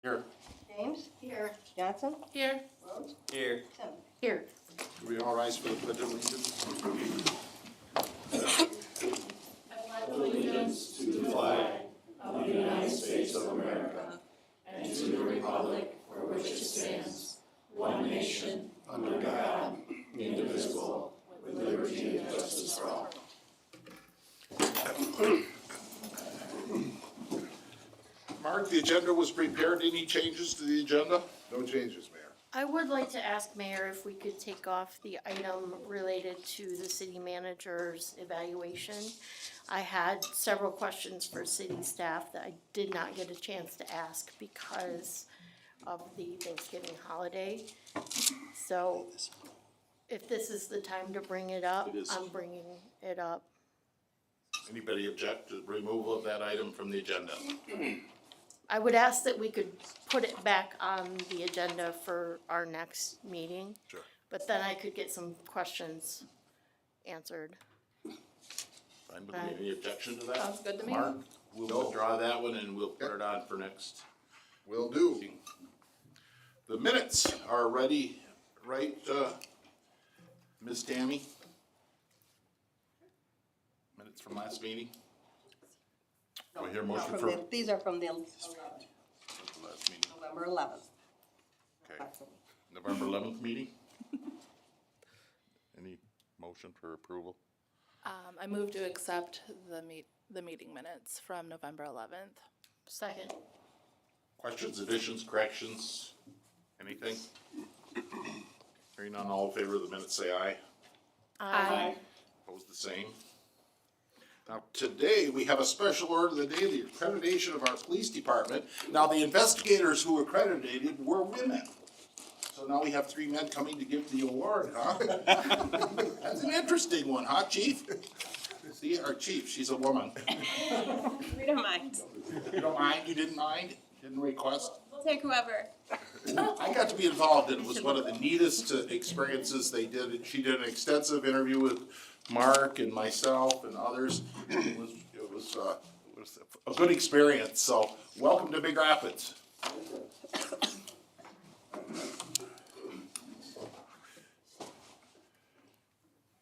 Here. James? Here. Johnson? Here. Rhodes? Here. Simmons? Here. Do we all rise for the pledge of allegiance? Allegiance to the flag of the United States of America and to the republic for which it stands, one nation, under God, indivisible, with liberty and justice for all. Mark, the agenda was prepared. Any changes to the agenda? No changes, Mayor. I would like to ask Mayor if we could take off the item related to the city manager's evaluation. I had several questions for city staff that I did not get a chance to ask because of the Thanksgiving holiday. So if this is the time to bring it up, It is. I'm bringing it up. Anybody object to removal of that item from the agenda? I would ask that we could put it back on the agenda for our next meeting. Sure. But then I could get some questions answered. Fine with me. Any objection to that? Sounds good to me. Mark, we'll withdraw that one and we'll put it on for next Will do. meeting. The minutes are ready, right, Ms. Tammy? Minutes from last meeting? Do I hear a motion for These are from the last meeting? November 11th. Okay. November 11th meeting? Any motion for approval? I move to accept the meeting minutes from November 11th. Second. Questions, additions, corrections, anything? Hearing none, all in favor of the minutes, say aye. Aye. Opposed, the same. Now, today, we have a special order of the day, the accreditation of our police department. Now, the investigators who were accredited were women. So now we have 3 men coming to give the award, huh? That's an interesting one, huh, chief? See, our chief, she's a woman. We don't mind. You don't mind? You didn't mind? Didn't request? We'll take whoever. I got to be involved, and it was one of the neatest experiences they did. She did an extensive interview with Mark and myself and others. It was a good experience, so welcome to Big Rapids.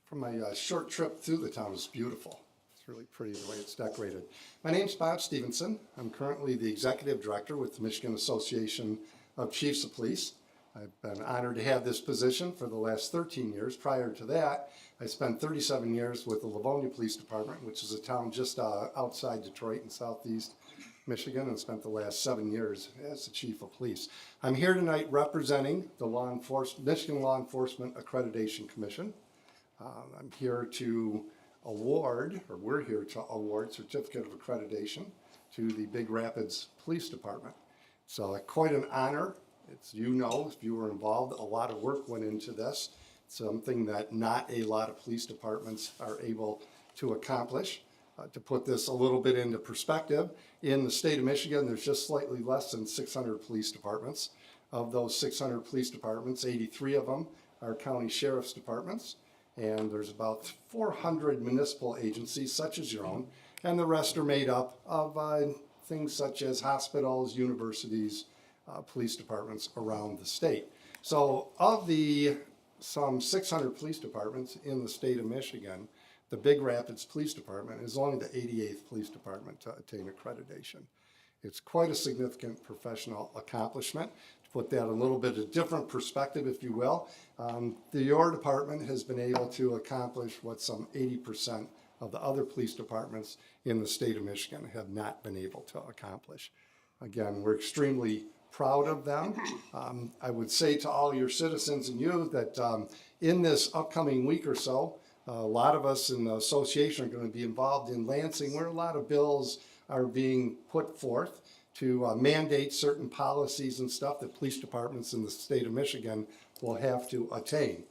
From my short trip through the town, it's beautiful. It's really pretty the way it's decorated. My name's Bob Stevenson. I'm currently the Executive Director with the Michigan Association of Chiefs of Police. I've been honored to have this position for the last 13 years. Prior to that, I spent 37 years with the Livonia Police Department, which is a town just outside Detroit in southeast Michigan, and spent the last 7 years as the Chief of Police. I'm here tonight representing the Michigan Law Enforcement Accreditation Commission. I'm here to award, or we're here to award, Certificate of Accreditation to the Big Rapids Police Department. So quite an honor. It's, you know, if you were involved, a lot of work went into this. Something that not a lot of police departments are able to accomplish. To put this a little bit into perspective, in the state of Michigan, there's just slightly less than 600 police departments. Of those 600 police departments, 83 of them are county sheriff's departments. And there's about 400 municipal agencies such as your own, and the rest are made up of things such as hospitals, universities, police departments around the state. So of the some 600 police departments in the state of Michigan, the Big Rapids Police Department is only the 88th police department to attain accreditation. It's quite a significant professional accomplishment. To put that a little bit of different perspective, if you will, your department has been able to accomplish what some 80% of the other police departments in the state of Michigan have not been able to accomplish. Again, we're extremely proud of them. I would say to all your citizens and you that in this upcoming week or so, a lot of us in the association are going to be involved in Lansing, where a lot of bills are being put forth to mandate certain policies and stuff that police departments in the state of Michigan will have to attain.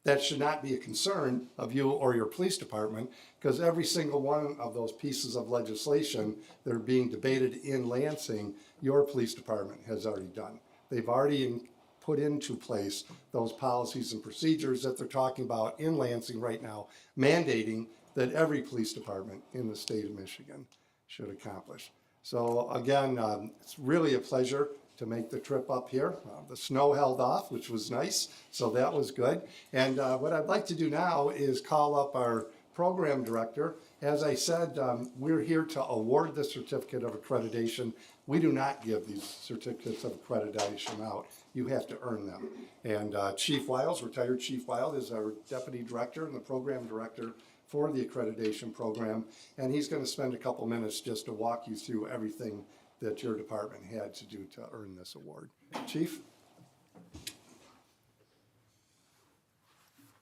That should not be a concern of you or your police department, because every single one of those pieces of legislation that are being debated in Lansing, your police department has already done. They've already put into place those policies and procedures that they're talking about in Lansing right now, mandating that every police department in the state of Michigan should accomplish. So again, it's really a pleasure to make the trip up here. The snow held off, which was nice, so that was good. And what I'd like to do now is call up our program director. As I said, we're here to award the certificate of accreditation. We do not give these certificates of accreditation out. You have to earn them. And Chief Wiles, retired Chief Wiles, is our deputy director and the program director for the accreditation program. And he's going to spend a couple minutes just to walk you through everything that your department had to do to earn this award. Chief?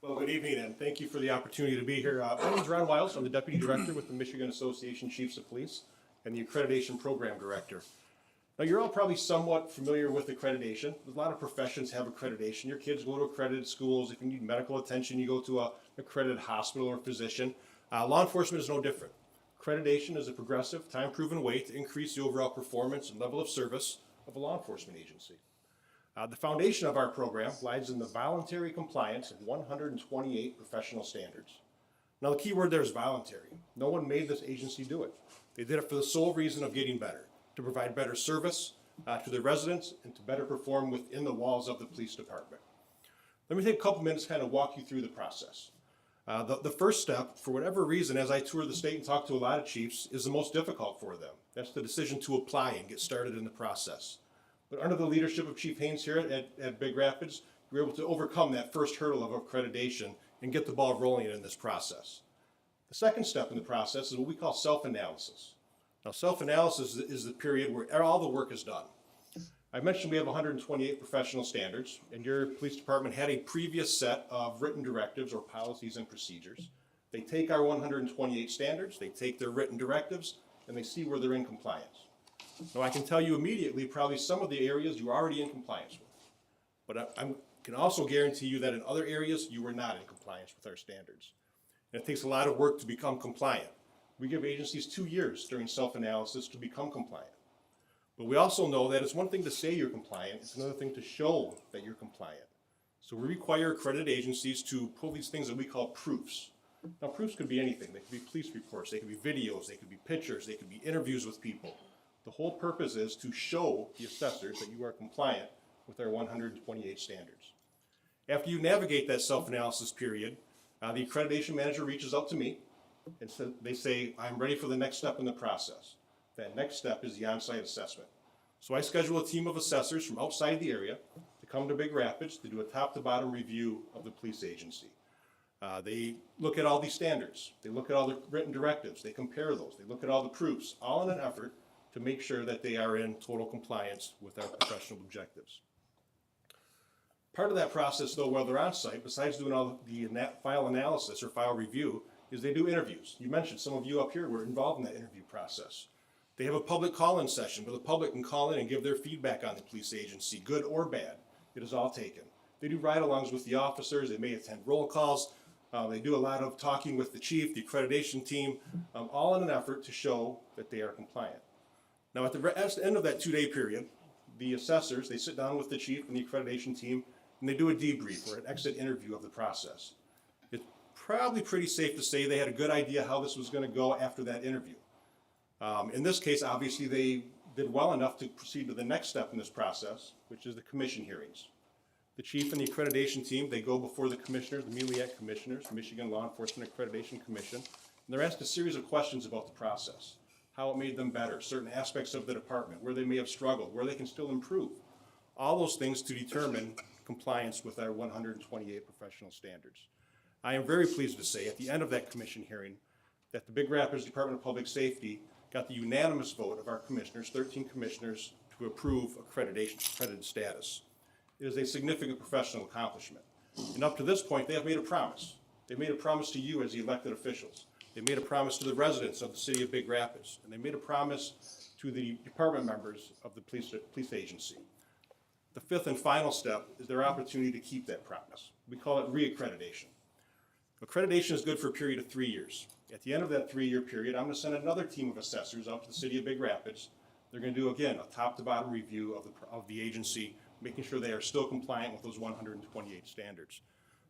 Well, good evening, and thank you for the opportunity to be here. My name is Ron Wiles. I'm the Deputy Director with the Michigan Association Chiefs of Police and the Accreditation Program Director. Now, you're all probably somewhat familiar with accreditation. A lot of professions have accreditation. Your kids go to accredited schools. If you need medical attention, you go to an accredited hospital or physician. Law enforcement is no different. Accreditation is a progressive, time-proven way to increase the overall performance and level of service of a law enforcement agency. The foundation of our program lies in the voluntary compliance of 128 professional standards. Now, the key word there is voluntary. No one made this agency do it. They did it for the sole reason of getting better, to provide better service to their residents and to better perform within the walls of the police department. Let me take a couple minutes to kind of walk you through the process. The first step, for whatever reason, as I tour the state and talk to a lot of chiefs, is the most difficult for them. That's the decision to apply and get started in the process. But under the leadership of Chief Haynes here at Big Rapids, we're able to overcome that first hurdle of accreditation and get the ball rolling in this process. The second step in the process is what we call self-analysis. Now, self-analysis is the period where all the work is done. I mentioned we have 128 professional standards, and your police department had a previous set of written directives or policies and procedures. They take our 128 standards, they take their written directives, and they see where they're in compliance. Now, I can tell you immediately probably some of the areas you're already in compliance with, but I can also guarantee you that in other areas you are not in compliance with our standards. And it takes a lot of work to become compliant. We give agencies 2 years during self-analysis to become compliant. But we also know that it's one thing to say you're compliant, it's another thing to show that you're compliant. So we require accredited agencies to pull these things that we call proofs. Now, proofs could be anything. They could be police reports, they could be videos, they could be pictures, they could be interviews with people. The whole purpose is to show the assessors that you are compliant with our 128 standards. After you navigate that self-analysis period, the accreditation manager reaches out to me and they say, I'm ready for the next step in the process. That next step is the on-site assessment. So I schedule a team of assessors from outside the area to come to Big Rapids to do a top-to-bottom review of the police agency. They look at all these standards. They look at all the written directives. They compare those. They look at all the proofs, all in an effort to make sure that they are in total compliance with our professional objectives. Part of that process, though, while they're on site, besides doing all the file analysis or file review, is they do interviews. You mentioned some of you up here were involved in that interview process. They have a public call-in session where the public can call in and give their feedback on the police agency, good or bad. It is all taken. They do ride-alongs with the officers. They may attend roll calls. They do a lot of talking with the chief, the accreditation team, all in an effort to show that they are compliant. Now, at the end of that 2-day period, the assessors, they sit down with the chief and the accreditation team, and they do a debrief or an exit interview of the process. It's probably pretty safe to say they had a good idea how this was going to go after that interview. In this case, obviously, they did well enough to proceed to the next step in this process, which is the commission hearings. The chief and the accreditation team, they go before the commissioners, the MELEAC commissioners, the Michigan Law Enforcement Accreditation Commission, and they're asked a series of questions about the process, how it made them better, certain aspects of the department, where they may have struggled, where they can still improve. All those things to determine compliance with our 128 professional standards. I am very pleased to say at the end of that commission hearing that the Big Rapids Department of Public Safety got the unanimous vote of our commissioners, 13 commissioners, to approve accredited status. It is a significant professional accomplishment. And up to this point, they have made a promise. They made a promise to you as the elected officials. They made a promise to the residents of the city of Big Rapids. And they made a promise to the department members of the police agency. The fifth and final step is their opportunity to keep that promise. We call it reaccreditation. Accreditation is good for a period of 3 years. At the end of that 3-year period, I'm going to send another team of assessors out to the city of Big Rapids. They're going to do, again, a top-to-bottom review of the agency, making sure they are still compliant with those 128 standards.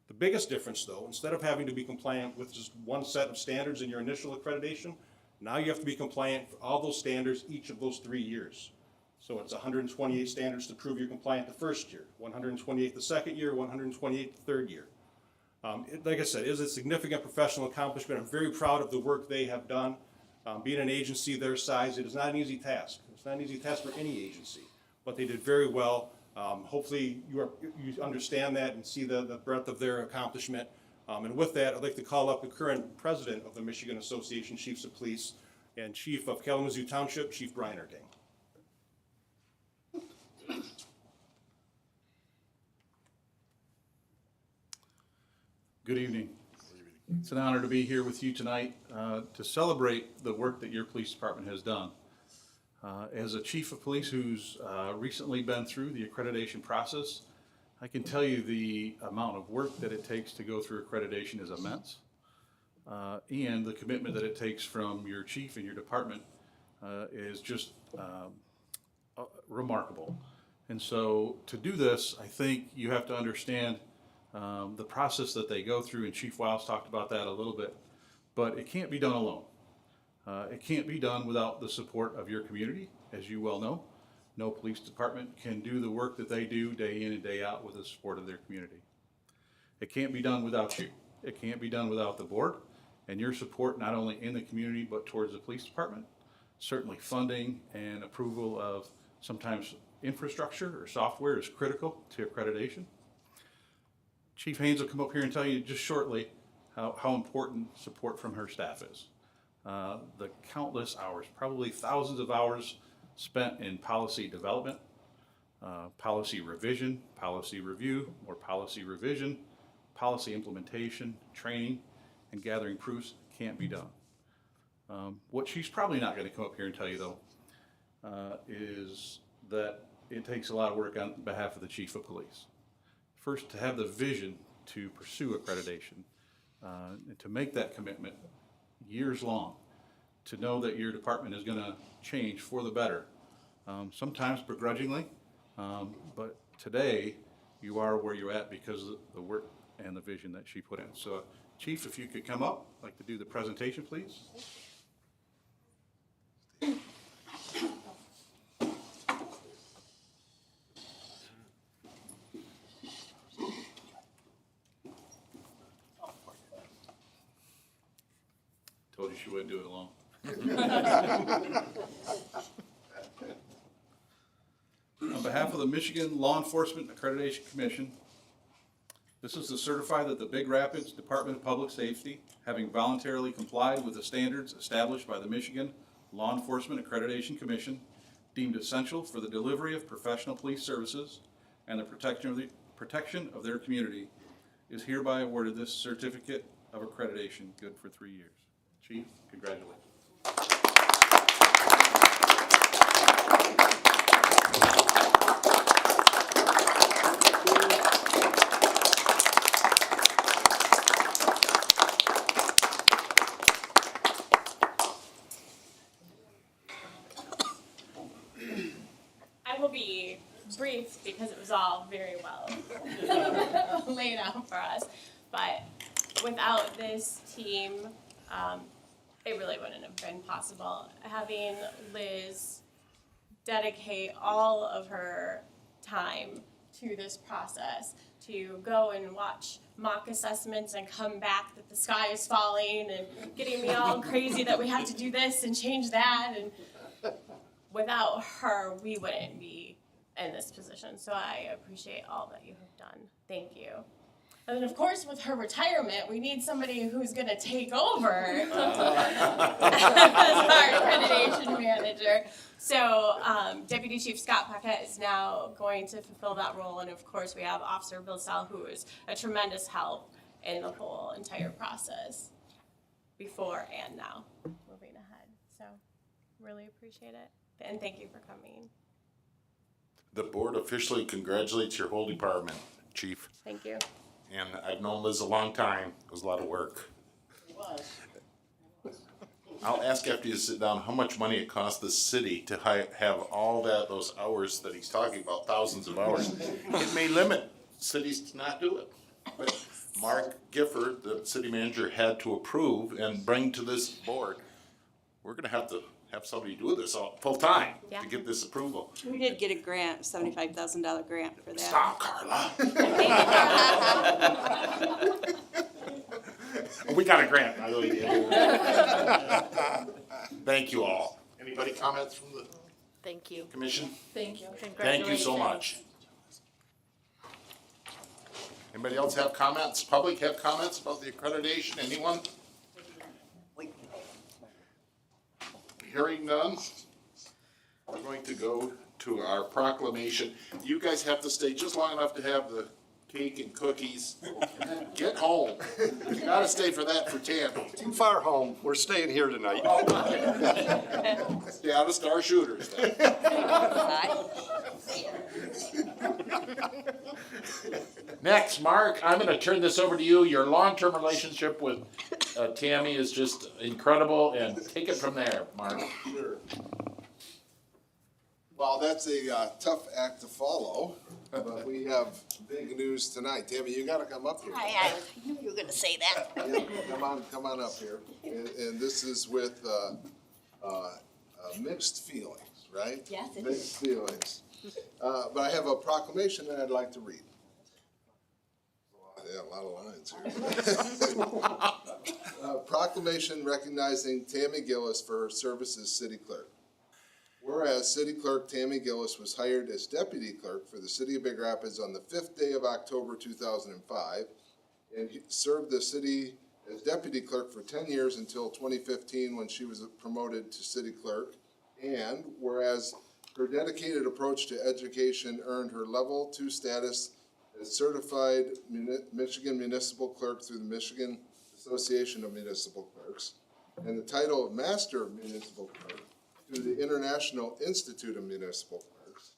The biggest difference, though, instead of having to be compliant with just one set of standards in your initial accreditation, Now you have to be compliant for all those standards each of those 3 years. So it's 128 standards to prove you're compliant the first year, 128 the second year, 128 the third year. Like I said, it is a significant professional accomplishment. I'm very proud of the work they have done. Being an agency their size, it is not an easy task. It's not an easy task for any agency, but they did very well. Hopefully you understand that and see the breadth of their accomplishment. And with that, I'd like to call up the current president of the Michigan Association Chiefs of Police and Chief of Kalamazoo Township, Chief Brian Erding. Good evening. It's an honor to be here with you tonight to celebrate the work that your police department has done. As a chief of police who's recently been through the accreditation process, I can tell you the amount of work that it takes to go through accreditation is immense. And the commitment that it takes from your chief and your department is just remarkable. And so to do this, I think you have to understand the process that they go through, and Chief Wiles talked about that a little bit, but it can't be done alone. It can't be done without the support of your community, as you well know. No police department can do the work that they do day in and day out with the support of their community. It can't be done without you. It can't be done without the board and your support, not only in the community, but towards the police department. Certainly funding and approval of sometimes infrastructure or software is critical to accreditation. Chief Haynes will come up here and tell you just shortly how important support from her staff is. The countless hours, probably thousands of hours spent in policy development, policy revision, policy review, or policy revision, policy implementation, training, and gathering proofs can't be done. What she's probably not going to come up here and tell you, though, is that it takes a lot of work on behalf of the chief of police. First, to have the vision to pursue accreditation, and to make that commitment years long, to know that your department is going to change for the better, sometimes begrudgingly, but today you are where you're at because of the work and the vision that she put in. So, Chief, if you could come up, I'd like to do the presentation, please. Told you she wouldn't do it alone. On behalf of the Michigan Law Enforcement Accreditation Commission, this is to certify that the Big Rapids Department of Public Safety, having voluntarily complied with the standards established by the Michigan Law Enforcement Accreditation Commission, deemed essential for the delivery of professional police services and the protection of their community, is hereby awarded this certificate of accreditation, good for 3 years. Chief, congratulations. I will be brief because it was all very well laid out for us. But without this team, it really wouldn't have been possible. Having Liz dedicate all of her time to this process, to go and watch mock assessments and come back that the sky is falling and getting me all crazy that we have to do this and change that, and without her, we wouldn't be in this position. So I appreciate all that you have done. Thank you. And then, of course, with her retirement, we need somebody who's going to take over as our accreditation manager. So Deputy Chief Scott Paquette is now going to fulfill that role. And, of course, we have Officer Bill Sell, who is a tremendous help in the whole entire process before and now moving ahead. So really appreciate it. And thank you for coming. The board officially congratulates your whole department, Chief. Thank you. And I've known Liz a long time. It was a lot of work. It was. I'll ask after you sit down how much money it cost the city to have all those hours that he's talking about, thousands of hours. It may limit cities to not do it. But Mark Gifford, the city manager, had to approve and bring to this board we're gonna have to have somebody do this all, full-time Yeah. to get this approval. We did get a grant, $75,000 grant for that. Stop, Carla. We got a grant, by the way. Thank you all. Anybody comments from the Thank you. commission? Thank you. Thank you so much. Anybody else have comments? Public have comments about the accreditation? Anyone? Hearing none, we're going to go to our proclamation. You guys have to stay just long enough to have the cake and cookies. And then get home. You gotta stay for that for Tammy. Too far home. We're staying here tonight. Stay out of Star Shooters then. Next, Mark, I'm gonna turn this over to you. Your long-term relationship with Tammy is just incredible, and take it from there, Mark. Sure. Well, that's a tough act to follow, but we have big news tonight. Tammy, you gotta come up here. I knew you were gonna say that. Yeah, come on up here. And this is with mixed feelings, right? Yes, it is. Mixed feelings. But I have a proclamation that I'd like to read. Yeah, a lot of lines here. Proclamation recognizing Tammy Gillis for her service as city clerk. Whereas City Clerk Tammy Gillis was hired as deputy clerk for the city of Big Rapids on the 5th day of October 2005, and served the city as deputy clerk for 10 years until 2015 when she was promoted to city clerk. And whereas her dedicated approach to education earned her level 2 status as certified Michigan municipal clerk through the Michigan Association of Municipal Clerks, and the title of Master of Municipal Clerk through the International Institute of Municipal Clerks.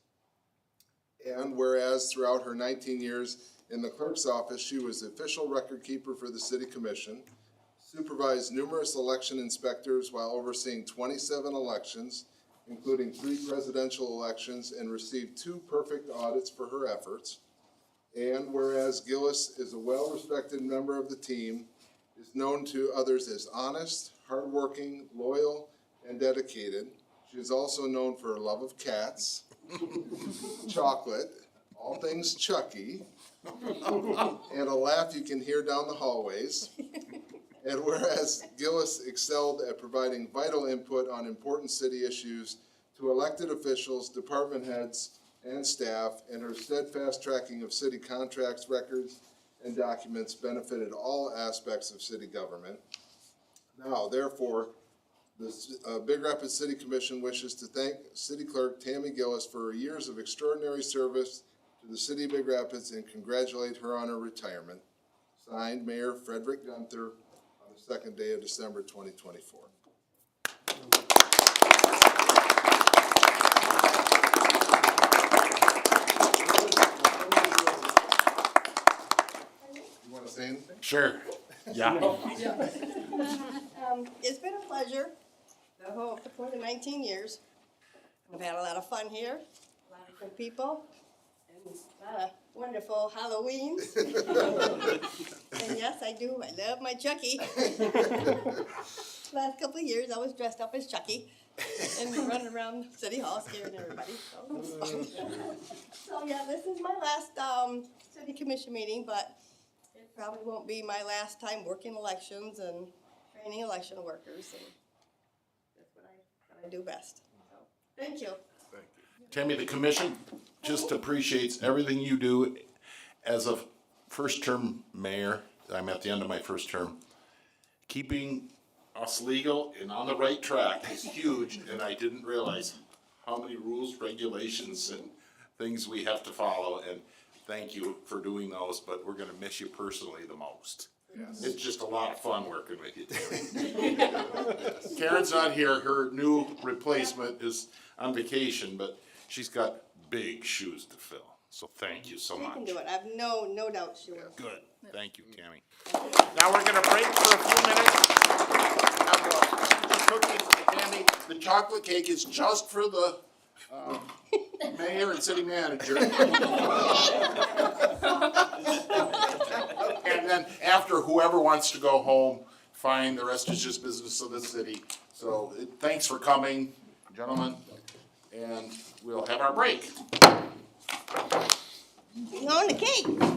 And whereas throughout her 19 years in the clerk's office, she was the official record keeper for the city commission, supervised numerous election inspectors while overseeing 27 elections, including 3 presidential elections, and received 2 perfect audits for her efforts. And whereas Gillis is a well-respected member of the team, is known to others as honest, hardworking, loyal, and dedicated. She is also known for her love of cats, chocolate, all things Chucky, and a laugh you can hear down the hallways. And whereas Gillis excelled at providing vital input on important city issues to elected officials, department heads, and staff, and her steadfast tracking of city contracts, records, and documents benefited all aspects of city government. Now, therefore, the Big Rapids City Commission wishes to thank City Clerk Tammy Gillis for her years of extraordinary service to the city of Big Rapids and congratulate her on her retirement. Signed, Mayor Frederick Gunther, on the 2nd day of December 2024. You want to say anything? Sure. Yeah. It's been a pleasure, for the 19 years. I've had a lot of fun here, a lot of good people, and a lot of wonderful Halloweens. And yes, I do, I love my Chucky. Last couple of years, I was dressed up as Chucky and running around City Hall scaring everybody, so it was fun. So yeah, this is my last, city commission meeting, but it probably won't be my last time working elections and training election workers, and that's what I do best. So, thank you. Tammy, the commission just appreciates everything you do as a first-term mayor. I'm at the end of my first term. Keeping us legal and on the right track is huge, and I didn't realize how many rules, regulations, and things we have to follow, and thank you for doing those, but we're gonna miss you personally the most. Yes. It's just a lot of fun working with you, Tammy. Karen's not here, her new replacement is on vacation, but she's got big shoes to fill, so thank you so You can much. do it. I have no doubt she will. Good, thank you, Tammy. Now we're gonna break for a few minutes. Have the cookies, Tammy, the chocolate cake is just for the, mayor and city manager. And then after, whoever wants to go home, fine, the rest is just business of the city. So So, thanks for coming, gentlemen, and we'll have our break. On the cake.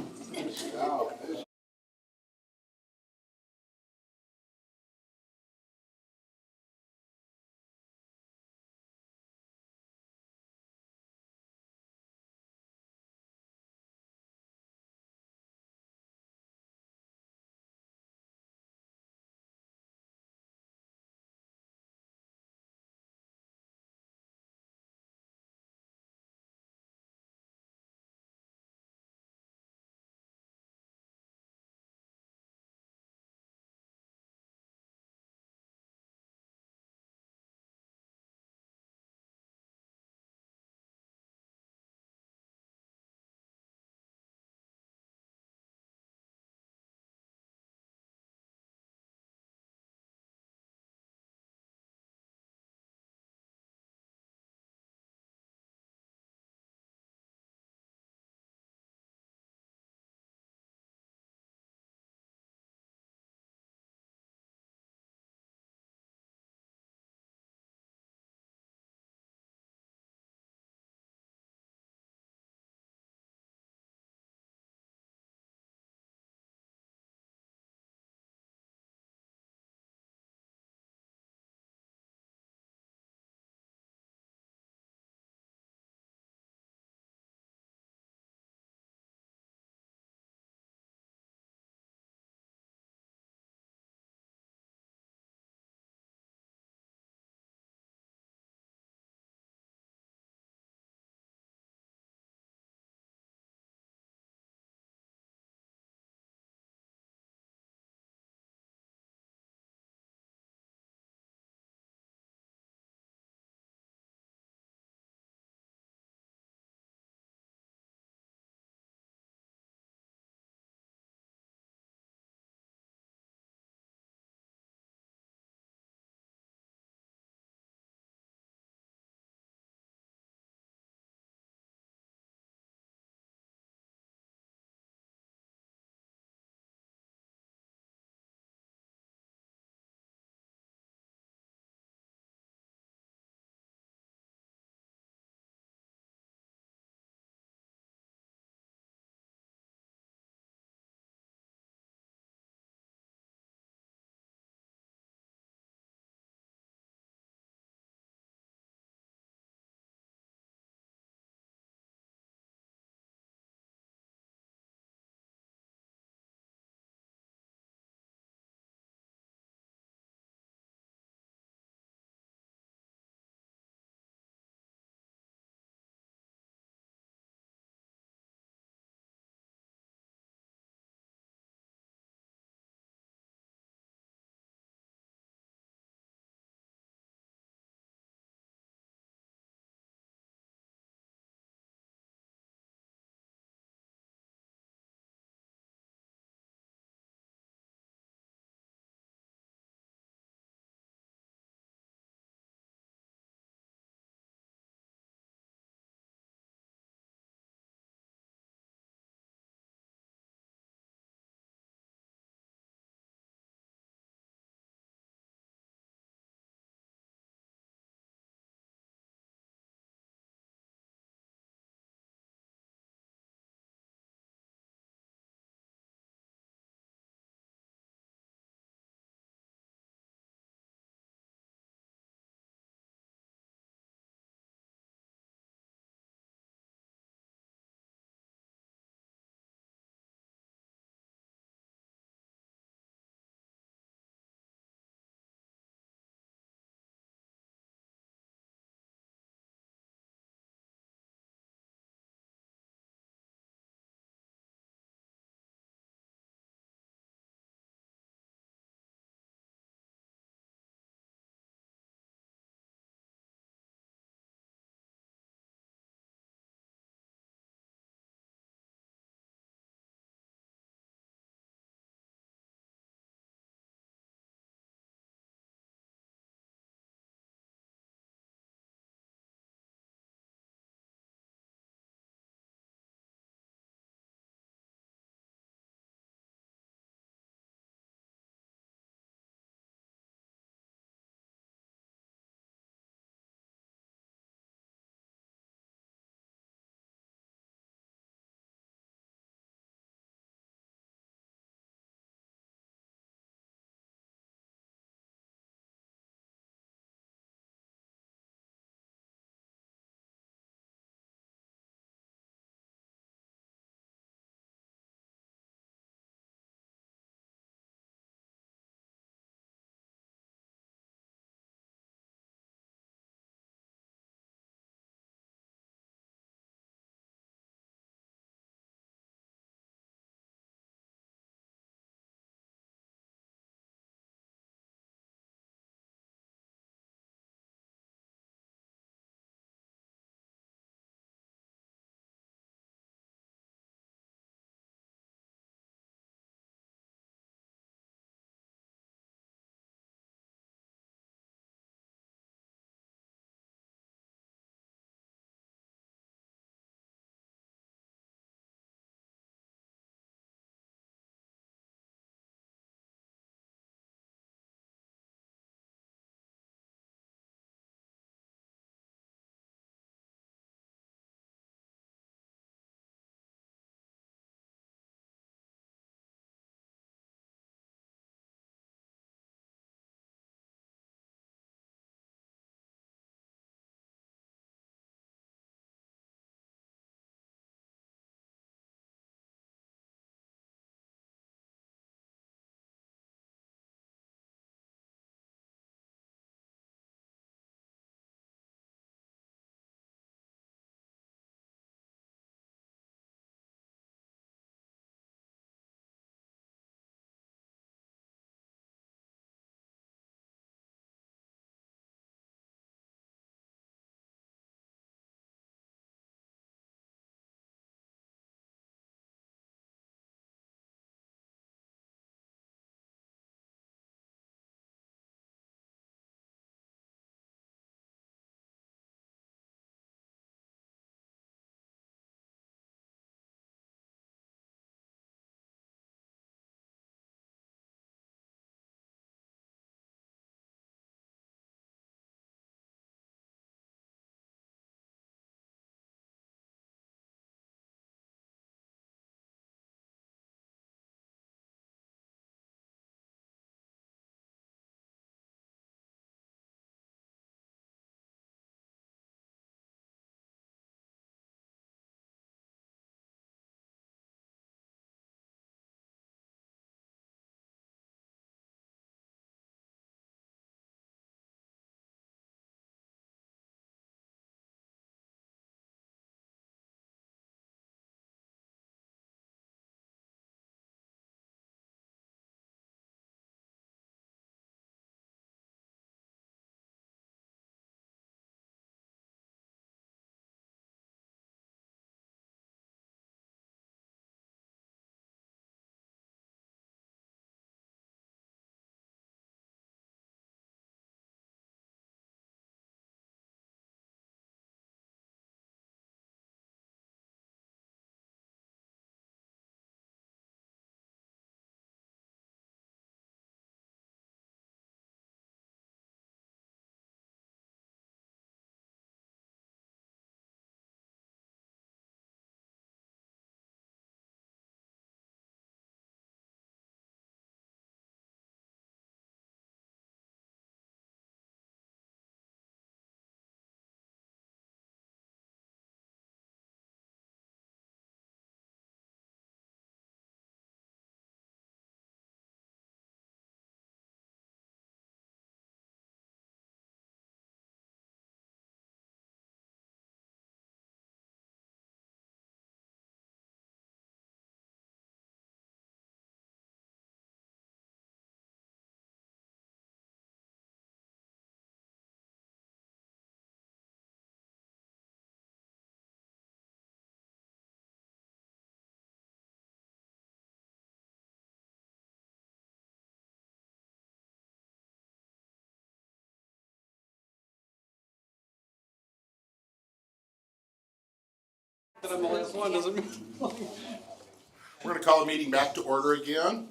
That I'm the last one, doesn't mean. We're gonna call the meeting back to order again.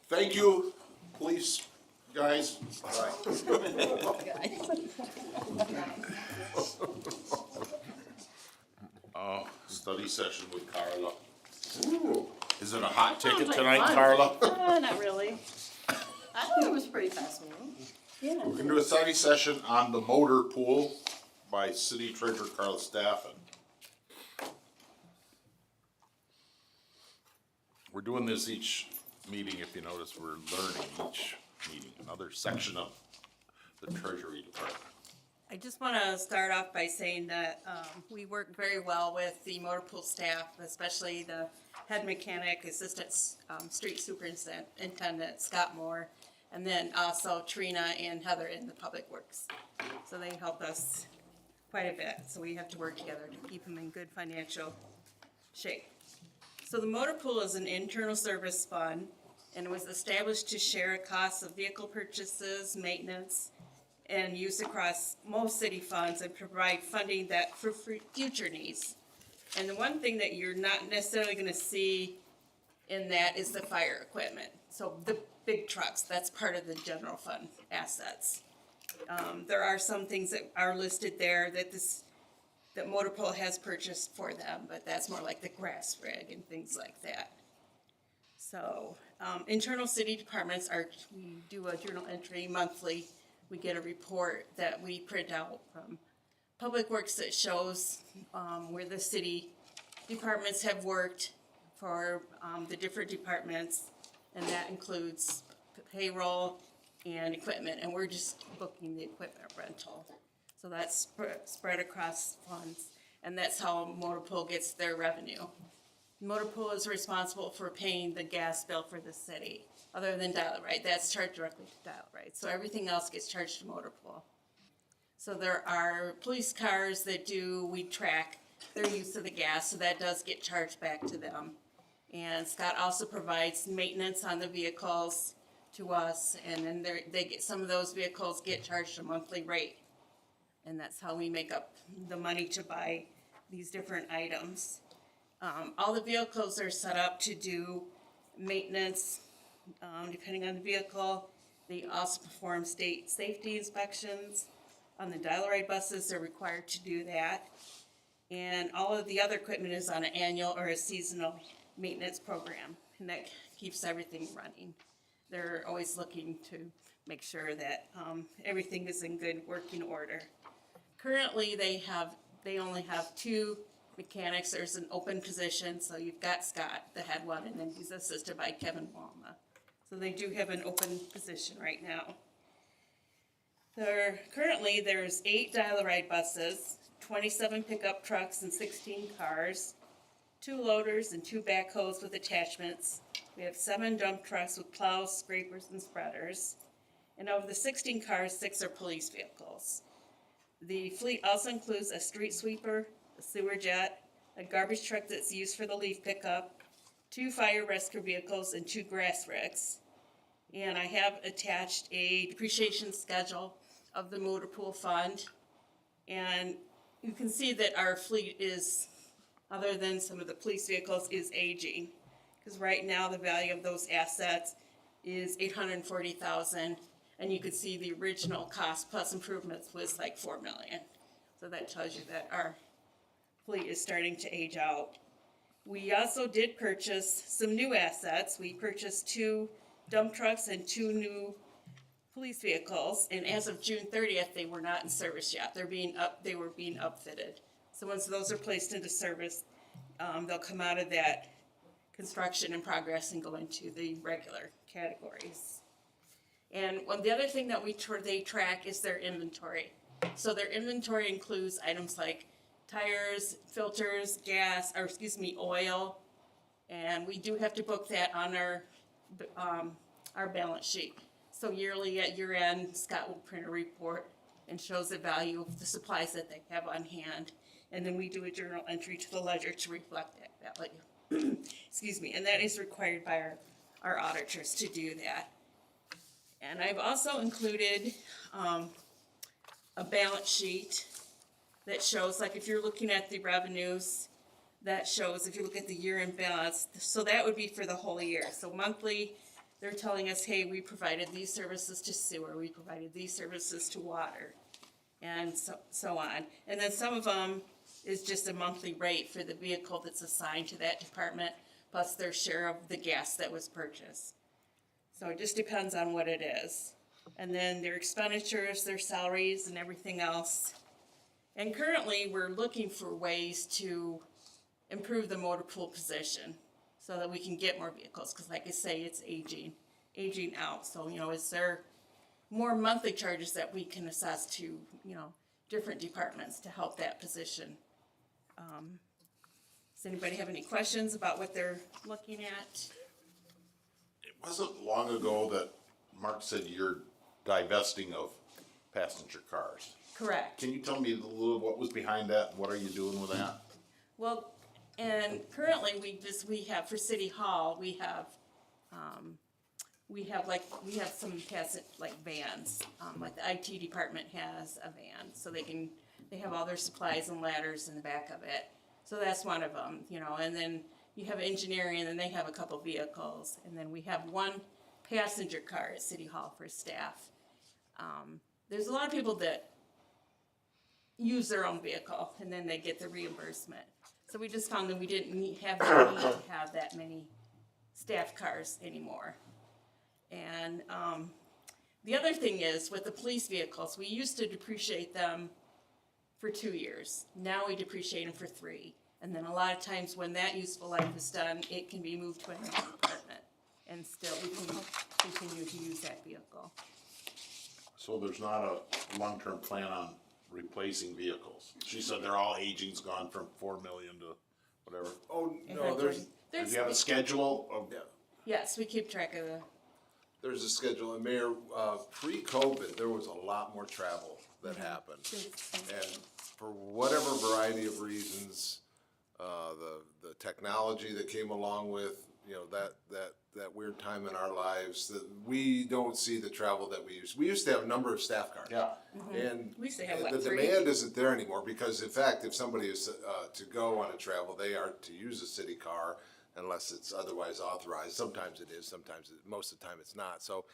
Thank you, police guys. Oh, study session with Carla. Is it a hot ticket Sounds like tonight, fun. Carla? Not really. I thought it was pretty fascinating. We're gonna do a study session on the motor pool by City Treasurer Carla Staffen. We're doing this each meeting, if you notice, we're learning each meeting, another section of the Treasury Department. I just want to start off by saying that we work very well with the motor pool staff, especially the head mechanic, assistant street superintendent, Scott Moore, and then also Trina and Heather in the public works. So they help us quite a bit, so we have to work together to keep them in good financial shape. So the motor pool is an internal service fund, and it was established to share costs of vehicle purchases, maintenance, and use across most city funds and provide funding that for future needs. And the one thing that you're not necessarily gonna see in that is the fire equipment. So the big trucks, that's part of the general fund assets. There are some things that are listed there that Motor Pool has purchased for them, but that's more like the grass rig and things like that. So, internal city departments we do a journal entry monthly. We get a report that we print out from Public Works that shows, where the city departments have worked for, the different departments. And that includes payroll and equipment, and we're just booking the equipment rental. So that's spread across funds, and that's how Motor Pool gets their revenue. Motor Pool is responsible for paying the gas bill for the city, other than Dial It Right. That's charged directly to Dial It Right. So everything else gets charged to Motor Pool. So there are police cars that we track their use of the gas, so that does get charged back to them. And Scott also provides maintenance on the vehicles to us, and then some of those vehicles get charged a monthly rate. And that's how we make up the money to buy these different items. All the vehicles are set up to do maintenance, depending on the vehicle. They also perform state safety inspections. On the Dial It Right buses, they're required to do that. And all of the other equipment is on an annual or a seasonal maintenance program, and that keeps everything running. They're always looking to make sure that everything is in good working order. Currently, they only have 2 mechanics. There's an open position, so you've got Scott, the head one, and then he's assisted by Kevin Walma. So they do have an open position right now. Currently, there's 8 Dial It Right buses, 27 pickup trucks, and 16 cars, 2 loaders and 2 backhoes with attachments. We have 7 dump trucks with plows, scrapers, and spreaders. And of the 16 cars, 6 are police vehicles. The fleet also includes a street sweeper, a sewer jet, a garbage truck that's used for the leaf pickup, 2 fire rescue vehicles, and 2 grass rigs. And I have attached a depreciation schedule of the Motor Pool Fund. And you can see that our fleet is, other than some of the police vehicles, is aging. Because right now the value of those assets is $840,000, and you could see the original cost plus improvements was like $4 million. So that tells you that our fleet is starting to age out. We also did purchase some new assets. We purchased 2 dump trucks and 2 new police vehicles, and as of June 30th, they were not in service yet. They were being upfitted. So once those are placed into service, they'll come out of that construction in progress and go into the regular categories. And the other thing that they track is their inventory. So their inventory includes items like tires, filters, oil, and we do have to book that on our balance sheet. So yearly at year end, Scott will print a report and shows the value of the supplies that they have on hand. And then we do a journal entry to the ledger to reflect that value. And that is required by our auditors to do that. And I've also included a balance sheet that shows, like, if you're looking at the revenues, that shows, if you look at the year-end balance, so that would be for the whole year. So monthly, they're telling us, hey, we provided these services to sewer, we provided these services to water, and so on. And then some of them is just a monthly rate for the vehicle that's assigned to that department, plus their share of the gas that was purchased. So it just depends on what it is. And then their expenditures, their salaries, and everything else. And currently, we're looking for ways to improve the motor pool position so that we can get more vehicles, because like I say, it's aging out. So, you know, is there more monthly charges that we can assess to, you know, different departments to help that position? Does anybody have any questions about what they're looking at? It wasn't long ago that Mark said you're divesting of passenger cars. Correct. Can you tell me a little what was behind that and what are you doing with that? Well, and currently we have for City Hall, we have some like vans, like the IT department has a van, so they have all their supplies and ladders in the back of it. So that's one of them, you know, and then you have engineering, and then they have a couple vehicles, and then we have one passenger car at City Hall for staff. There's a lot of people that use their own vehicle, and then they get the reimbursement. So we just found that we didn't have the need to have that many staff cars anymore. And the other thing is, with the police vehicles, we used to depreciate them for 2 years. Now we depreciate them for 3. And then a lot of times when that useful life is done, it can be moved to another department. And still, we can continue to use that vehicle. So there's not a long-term plan on replacing vehicles? She said they're all aging's gone from 4 million to whatever. Oh, no, there's, Do you have a schedule of? yeah, Yes, we keep track of there's a schedule. And Mayor, pre-COVID, there was a lot more travel that happened. And for whatever variety of reasons, the technology that came along with, you know, that weird time in our lives, that we don't see the travel that we used. We used to have a number of staff cars. Yeah. And We used to have, the what, 3? demand isn't there anymore, because in fact, if somebody is to go on a travel, they are to use a city car unless it's otherwise authorized. Sometimes it is, most of the time it's not. So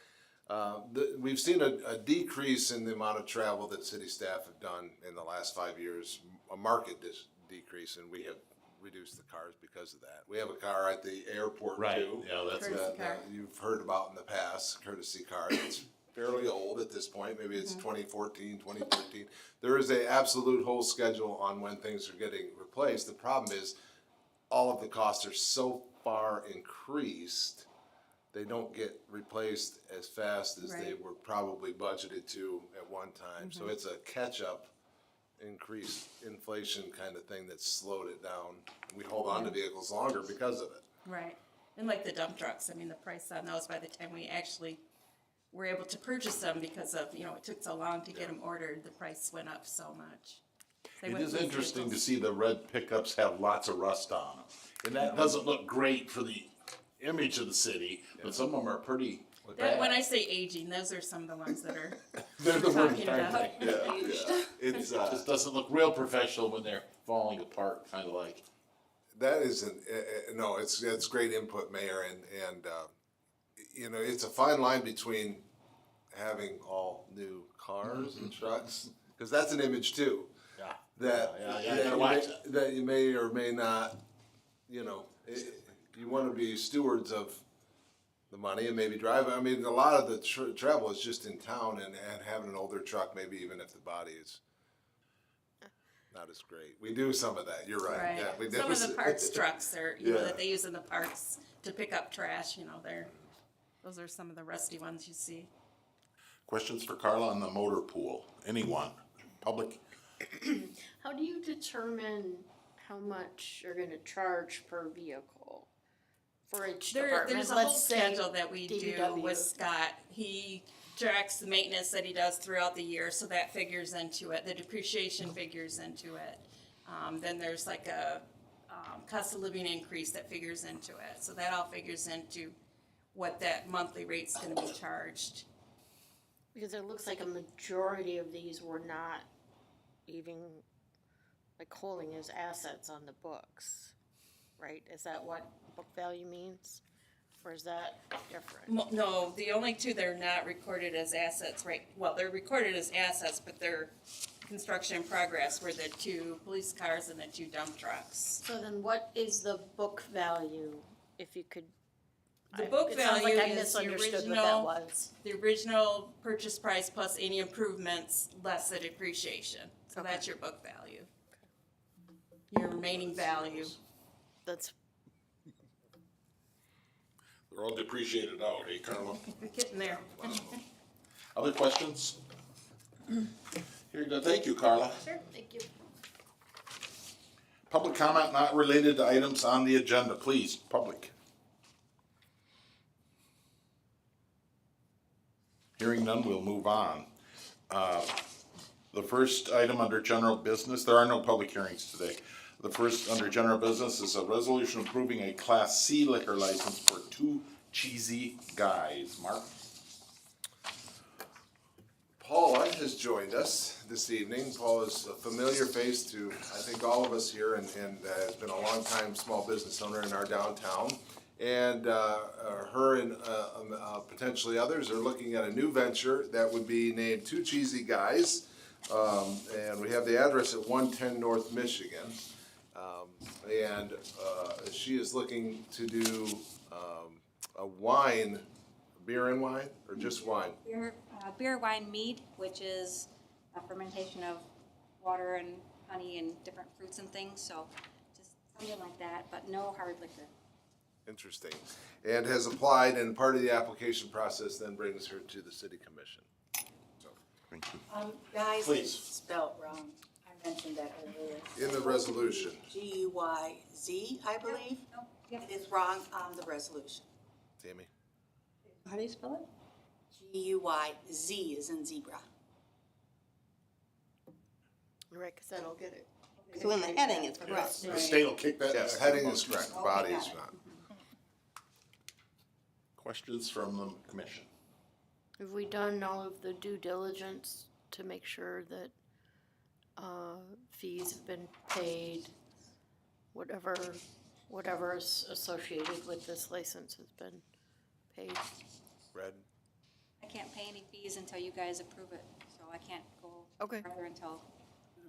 we've seen a decrease in the amount of travel that city staff have done in the last 5 years, a market decrease, and we have reduced the cars because of that. We have a car at the airport too. Yeah, that's Courtesy car. You've heard about in the past, courtesy car. It's fairly old at this point. Maybe it's 2014, 2013. There is a absolute whole schedule on when things are getting replaced. The problem is all of the costs are so far increased, they don't get replaced as fast as they Right. were probably budgeted to at one time. So it's a catch-up increased inflation kind of thing that's slowed it down. We hold on to vehicles longer because of it. Right. And like the dump trucks, I mean, the price on those, by the time we actually were able to purchase them, because of, you know, it took so long to get them ordered, the price went up so much. Same It with is police interesting to vehicles. see the red pickups have lots of rust on them. And that doesn't look great for the image of the city, but some of them are pretty That, when bad. I say aging, those are some of the ones that are They're the worst talking kind. about. It's, It just doesn't look real professional when they're falling apart, kind of like. that isn't, no, it's great input, Mayor, and you know, it's a fine line between having all new cars and trucks, because that's an image too, Yeah. that, Yeah, you gotta watch that. that you may or may not, you know, you want to be stewards of the money and maybe drive. I mean, a lot of the travel is just in town, and having an older truck, maybe even if the body is not as great. We do some of that, you're right. Right. Yeah, we do. Some of the parks trucks are, you know, Yeah. that they use in the parks to pick up trash, you know, those are some of the rusty ones you see. Questions for Carla on the motor pool? Anyone? Public? How do you determine how much you're gonna charge per vehicle for each department? There's a whole Let's say schedule that we do DPW. with Scott. He tracks the maintenance that he does throughout the year, so that figures into it. The depreciation figures into it. Then there's like a cost of living increase that figures into it. So that all figures into what that monthly rate's gonna be charged. Because it looks like a majority of these were not even like holding as assets on the books. right? Is that what book value means? Or is that different? No, the only two that are not recorded as assets, right, well, they're recorded as assets, but they're construction in progress were the 2 police cars and the 2 dump trucks. So then what is the book value, if you could? The book It sounds like value I is the misunderstood what that original, was. the original purchase price plus any improvements less the depreciation. So that's your book value. Your remaining value. That's, They're all depreciated out, eh, Carla? We're getting there. Other questions? Here you go. Thank you, Carla. sure, thank you. Public comment not related to items on the agenda, please, public. Hearing none, we'll move on. The first item under general business, there are no public hearings today. The first under general business is a resolution approving a Class C liquor license for 2 Cheesy Guys. Mark? Paula has joined us this evening. Paula is a familiar face to, I think, all of us here and has been a longtime small business owner in our downtown. And her and potentially others are looking at a new venture that would be named 2 Cheesy Guys. And we have the address at 110 North Michigan. And she is looking to do a wine, beer and wine, or just wine? Beer, wine, mead, which is a fermentation of water and honey and different fruits and things, so just something like that, but no hard liquor. Interesting. And has applied, and part of the application process then brings her to the city commission. So, Thank you. Guys, Please. it's spelled wrong. I mentioned that earlier. in the resolution. G-U-Y-Z, I believe. Nope, yep. It is wrong on the resolution. Tammy? How do you spell it? G-U-Y-Z is in zebra. Right, cause I don't get it. So in the heading, it's correct. The state will kick that. Yes, back. heading is correct, body is not. Questions from the commission? Have we done all of the due diligence to make sure that, fees have been paid? Whatever is associated with this license has been paid? Red? I can't pay any fees until you guys approve it, so I can't go Okay. further until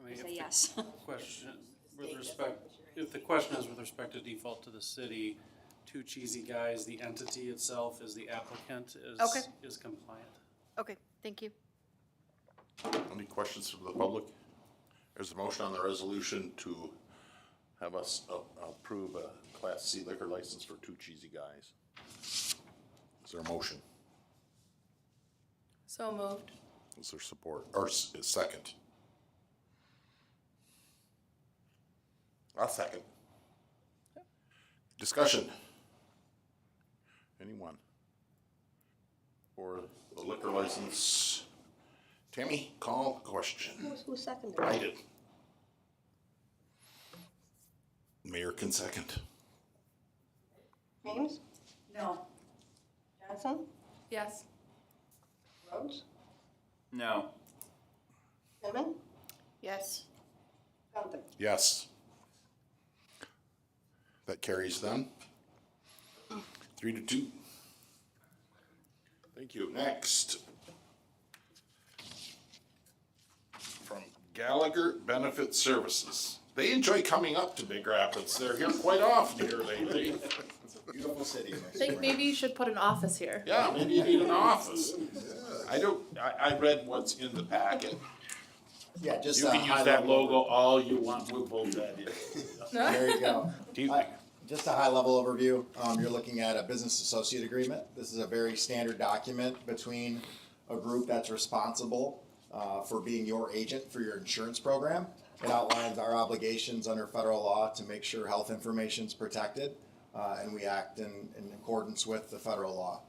I you mean, say if yes. the question, with respect, if the question is with respect to default to the city, 2 Cheesy Guys, the entity itself is the applicant Okay. is compliant. Okay, thank you. Any questions from the public? There's a motion on the resolution to have us approve a Class C liquor license for 2 Cheesy Guys. Is there a motion? So moved. Is there support, or second? I'll second. Discussion? Anyone? For the liquor license? Tammy, call the question. Who seconded I it? did. Mayor can second. James? No. Johnson? Yes. Rhodes? No. Pittman? Yes. Gunther? Yes. That carries then. 3-2. Thank you. Next. From Gallagher Benefit Services. They enjoy coming up to Big Rapids. They're here quite often here lately. It's a beautiful city. I think maybe you should put an office here. Yeah, maybe you need an office. I read what's in the packet. Yeah, just You a can high use that level logo all you want, we'll vote that in. There you go. Keep- Just a high level overview. You're looking at a business associate agreement. This is a very standard document between a group that's responsible for being your agent for your insurance program. It outlines our obligations under federal law to make sure health information is protected, and we act in accordance with the federal law.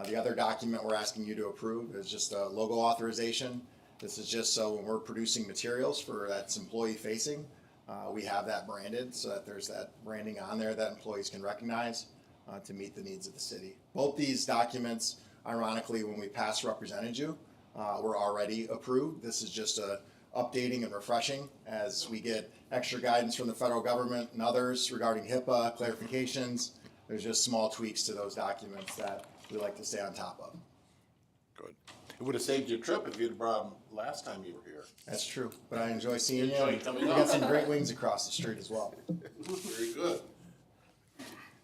The other document we're asking you to approve is just a logo authorization. This is just so when we're producing materials for that's employee facing, we have that branded so that there's that branding on there that employees can recognize to meet the needs of the city. Both these documents, ironically, when we past represented you, were already approved. This is just a updating and refreshing as we get extra guidance from the federal government and others regarding HIPAA, clarifications. There's just small tweaks to those documents that we like to stay on top of. Good. It would have saved you a trip if you'd brought them last time you were here. That's true, but I enjoy seeing you. Enjoy And coming we up. got some great wings across the street as well. Very good.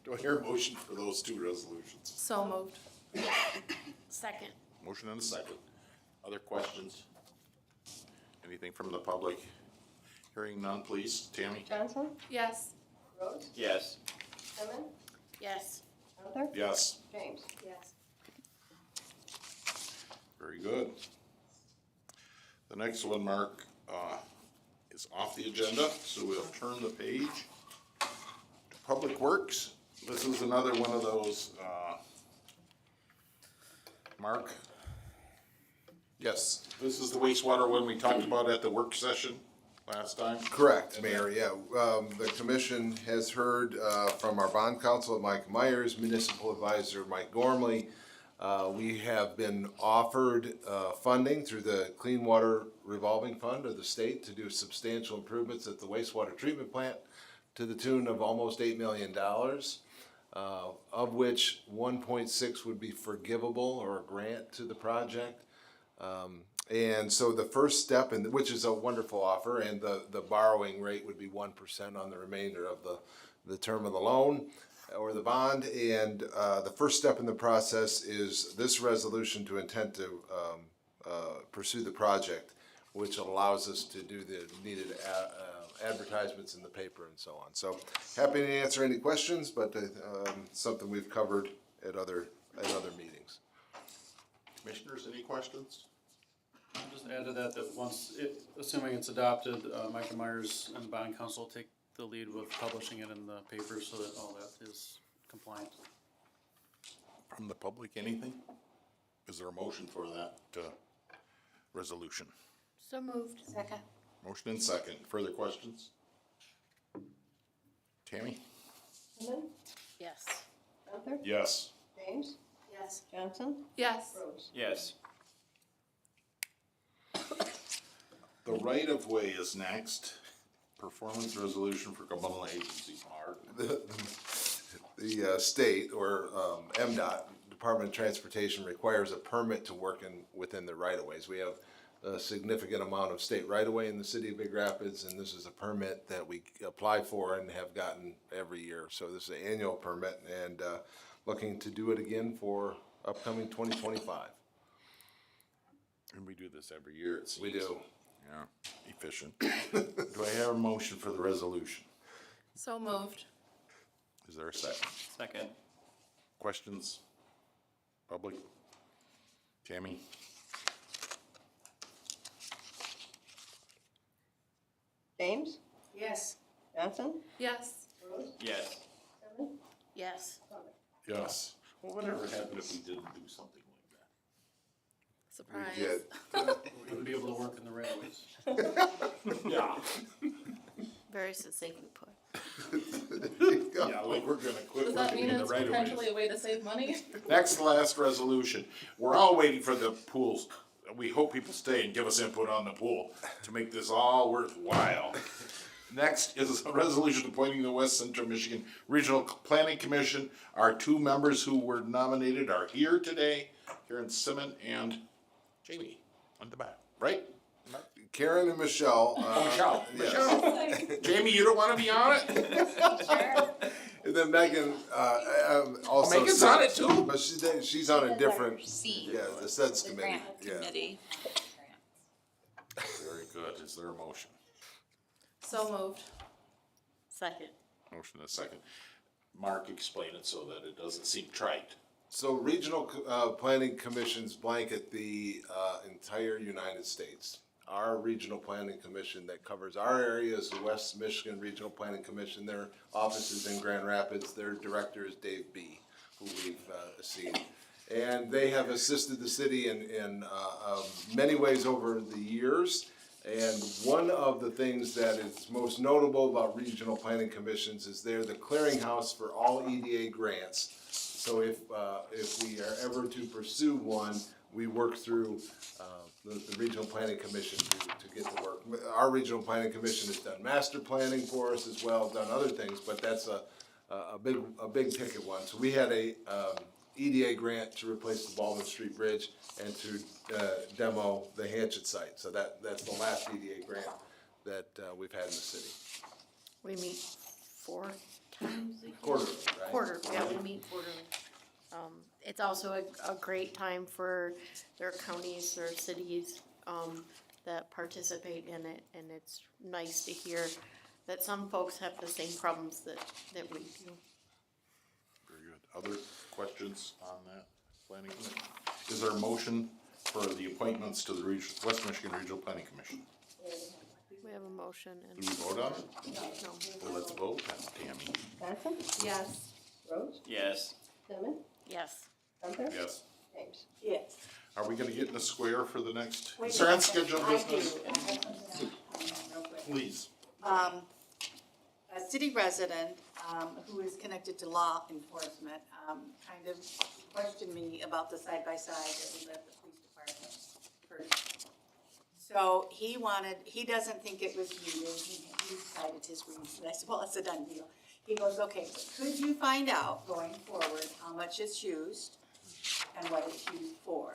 Do I hear a motion for those two resolutions? So moved. Second. Motion and a second. Other questions? Anything from the public? Hearing none, please. Tammy? Johnson? Yes. Rhodes? Yes. Seven? Yes. Gunther? Yes. James? Yes. Very good. The next one, Mark, is off the agenda, so we'll turn the page to Public Works. This is another one of those, Mark? Yes. This is the wastewater one we talked about at the work session last time? Correct, Mayor, yeah. The commission has heard from our bond counsel, Mike Myers, municipal advisor, Mike Gormley. We have been offered funding through the Clean Water Revolving Fund of the state to do substantial improvements at the wastewater treatment plant to the tune of almost $8 million, of which 1.6 would be forgivable or a grant to the project. And so the first step, which is a wonderful offer, and the borrowing rate would be 1% on the remainder of the term of the loan or the bond. And the first step in the process is this resolution to intent to pursue the project, which allows us to do the needed advertisements in the paper and so on. So happy to answer any questions, but something we've covered at other meetings. Commissioners, any questions? I'll just add to that, assuming it's adopted, Mike Myers and bond counsel take the lead with publishing it in the paper so that all that is compliant. From the public, anything? Is there a motion for that resolution? So moved. Second. Motion and second. Further questions? Tammy? Seven? Yes. Gunther? Yes. James? Yes. Johnson? Yes. Rhodes? Yes. The right-of-way is next. Performance resolution for Cumberland Agency, Mark. The state, or MDOT, Department of Transportation, requires a permit to work within the right-of-ways. We have a significant amount of state right-of-way in the city of Big Rapids, and this is a permit that we apply for and have gotten every year. So this is an annual permit, and looking to do it again for upcoming 2025. And we do this every year, it seems. We do. Yeah, efficient. Do I have a motion for the resolution? So moved. Is there a second? Second. Questions? Public? Tammy? James? Yes. Johnson? Yes. Rhodes? Yes. Seven? Yes. Yes. Well, whatever happened if we didn't do something like that? Surprise. We did. We wouldn't be able to work in the right ways. Yeah. Very succinctly put. Yeah, like we're gonna quit Does that working mean in the it's right of potentially ways. a way to save money? Next to last resolution. We're all waiting for the pools. We hope people stay and give us input on the pool to make this all worthwhile. Next is a resolution appointing the West Central Michigan Regional Planning Commission. Our two members who were nominated are here today, Karen Simon and Jamie on the back, right? Karen and Michelle. Michelle, yes. Michelle. Jamie, you don't wanna be on it? And then Megan, also. Megan's on it too? But she's on a different, C. yeah, the SEDS The committee, grant yeah. committee. Very good. Is there a motion? So moved. Second. Motion and a second. Mark, explain it so that it doesn't seem trite. So regional planning commissions blanket the entire United States. Our regional planning commission that covers our area is the West Michigan Regional Planning Commission. Their office is in Grand Rapids. Their director is Dave B., who we've seen. And they have assisted the city in many ways over the years. And one of the things that is most notable about regional planning commissions is they're the clearinghouse for all EDA grants. So if we are ever to pursue one, we work through the regional planning commission to get the work our regional planning commission has done master planning for us as well, done other things, but that's a big ticket one. So we had a, EDA grant to replace the Baldwin Street Bridge and to, demo the Hanchett site. So that's the last EDA grant that, we've had in the city. We meet 4 times a year. Quarterly, right? Quarter, yeah, we meet quarterly. It's also a great time for their counties or cities, that participate in it, and it's nice to hear that some folks have the same problems that we do. Very good. Other questions on that planning commission? Is there a motion for the appointments to the West Michigan Regional Planning Commission? We have a motion and. Do we vote on it? No. Well, let's vote, Tammy. Johnson? Yes. Rhodes? Yes. Cinnamon? Yes. Gunther? Yes. James? Yes. Are we gonna get in the square for the next, Wait is there a unscheduled second. I business? do. I have something real quick. Please. A city resident, who is connected to law enforcement, kind of questioned me about the side-by-side that we let the police department purchase. So he doesn't think it was needed, he cited his reasons, and I said, well, it's a done deal. He goes, okay, but could you find out going forward how much it's used and what it's used for?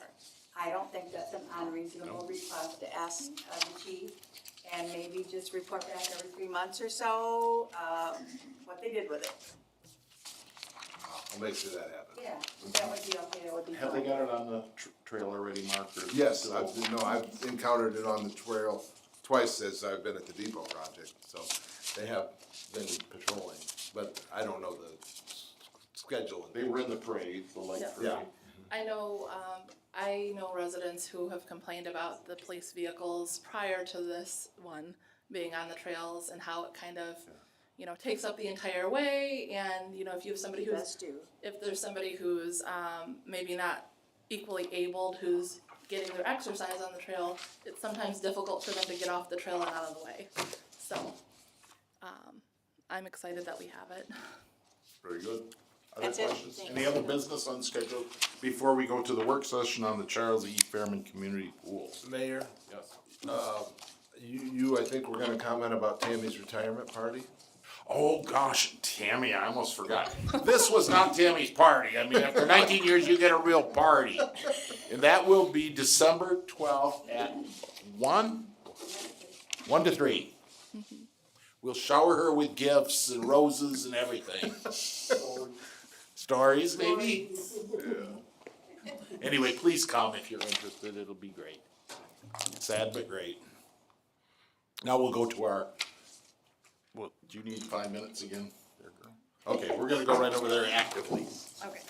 I don't think that's an unreasonable request to ask the chief, and maybe just report back every 3 months or so, what they did with it. I'll make sure that happens. Yeah, that would be okay, that would be fine. Have they got it on the trail already, Mark? Or Yes, still? I've encountered it on the trail twice as I've been at the depot project, so they have been patrolling, but I don't know the schedule. They were in the parade, the light Yeah. parade. Yeah. I know residents who have complained about the police vehicles prior to this one being on the trails and how it kind of, takes up the entire way, and, if you have somebody who's, Does do. if there's somebody who's, maybe not equally abled, who's getting their exercise on the trail, it's sometimes difficult for them to get off the trail and out of the way. So, I'm excited that we have it. Very good. Other That's it. questions? Thanks. Any other business unscheduled before we go to the work session on the Charles E. Fairman Community Pool? Mayor, Yes. you, I think we're gonna comment about Tammy's retirement party? Oh, gosh, Tammy, I almost forgot. This was not Tammy's party. I mean, after 19 years, you get a real party. And that will be December 12th at 1 to 3. We'll shower her with gifts and roses and everything. Stories, maybe? Yeah. Anyway, please come if you're interested. It'll be great. Sad but great. Now we'll go to our, well, do you need 5 minutes again? There, girl? Okay, we're gonna go right over there actively. Okay.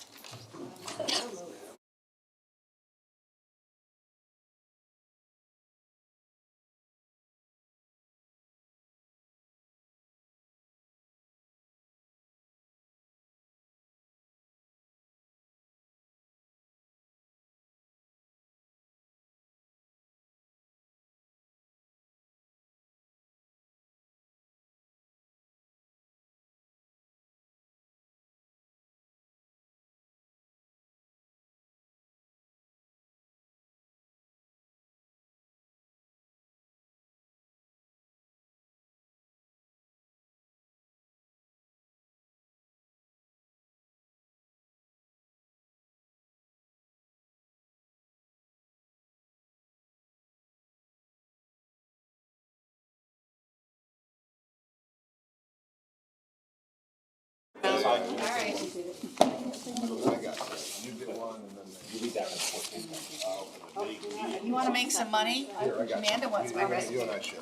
You wanna make some money? Amanda wants my recipe. You and I share.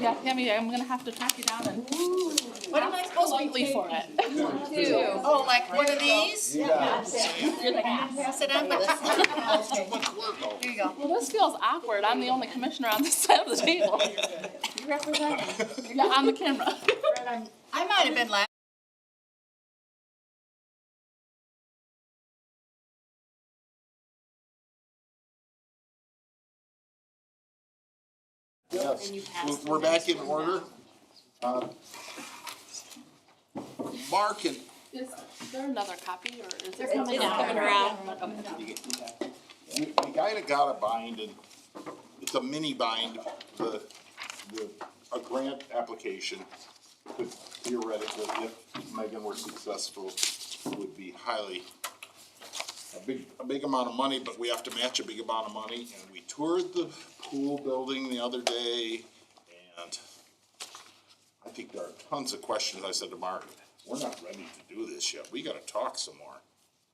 Yeah, Tammy, I'm gonna have to track you down and What am I supposed to politely be for it. Oh, like one of these? Yeah. You're the ass. Pass it on, but here you go. Well, this feels awkward. I'm the only commissioner on this side of the table. You represent me. Yeah, on the camera. I might have been last. Yes, we're back in order. Mark and Is there another copy, or is They're there coming something down. around? you kinda gotta bind and it's a mini bind, a grant application could theoretically, if Megan were successful, would be a big amount of money, but we have to match a big amount of money. And we toured the pool building the other day, and I think there are tons of questions. I said to Mark, we're not ready to do this yet. We gotta talk some more.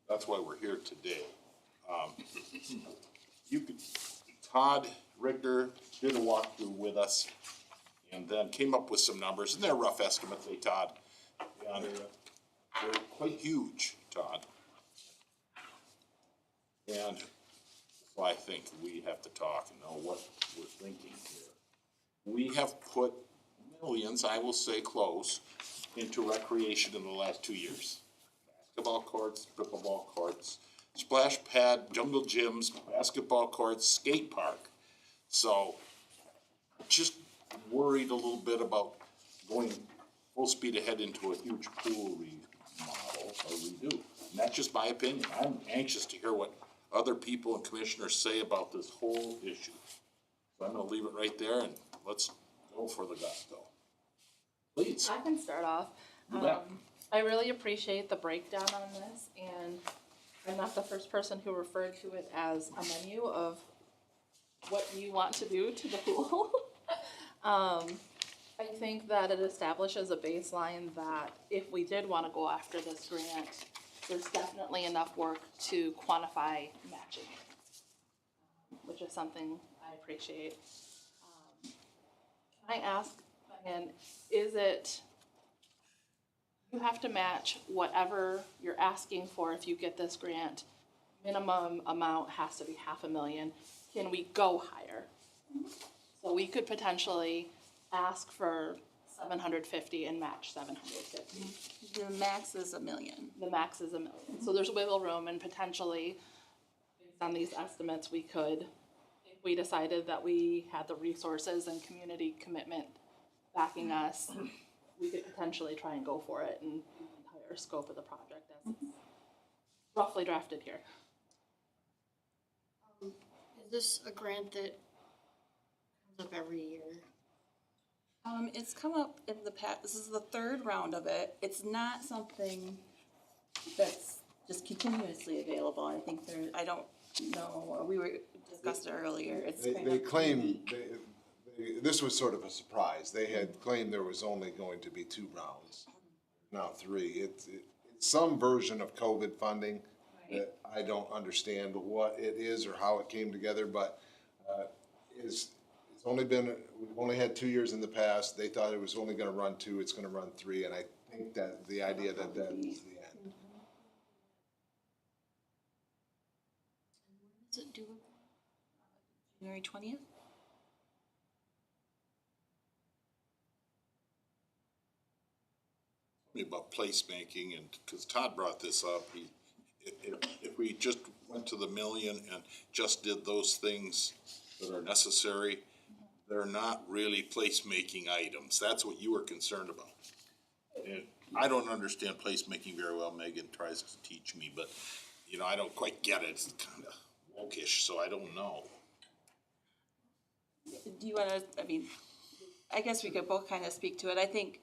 That's why we're here today. Todd Richter did a walkthrough with us and then came up with some numbers, and they're rough estimates, Todd. And they're quite huge, Todd. And so I think we have to talk and know what we're thinking here. We have put millions, I will say close, into recreation in the last 2 years. Basketball courts, pickleball courts, splash pad, jungle gyms, basketball courts, skate park. So, just worried a little bit about going full speed ahead into a huge pool remodel or redo. And that's just my opinion. I'm anxious to hear what other people and commissioners say about this whole issue. So I'm gonna leave it right there and let's go for the gusto. Please. I can start off. You bet. I really appreciate the breakdown on this, and I'm not the first person who referred to it as a menu of what you want to do to the pool. I think that it establishes a baseline that if we did want to go after this grant, there's definitely enough work to quantify matching it, which is something I appreciate. Can I ask, again, is it, you have to match whatever you're asking for if you get this grant. Minimum amount has to be $500,000. Can we go higher? So we could potentially ask for $750 and match $750. The max is $1 million. The max is $1 million. So there's wiggle room, and potentially, based on these estimates, we could, if we decided that we had the resources and community commitment backing us, we could potentially try and go for it and the entire scope of the project as it's roughly drafted here. Is this a grant that comes up every year? It's come up in the past, this is the third round of it. It's not something that's just continuously available. I think there, I don't know, we were discussed it earlier. It's kind They of- claim, this was sort of a surprise. They had claimed there was only going to be 2 rounds, now 3. It's some version of COVID funding that I don't understand what it is or how it came together, but it's we've only had 2 years in the past. They thought it was only gonna run 2, it's gonna run 3, and I think that the idea that is the end. Is it due? January 20th? About placemaking, and because Todd brought this up, if we just went to the million and just did those things that are necessary, they're not really placemaking items. That's what you were concerned about. And I don't understand placemaking very well. Megan tries to teach me, but I don't quite get it. It's kind of wokish, so I don't know. Do you wanna, I guess we could both kind of speak to it. I think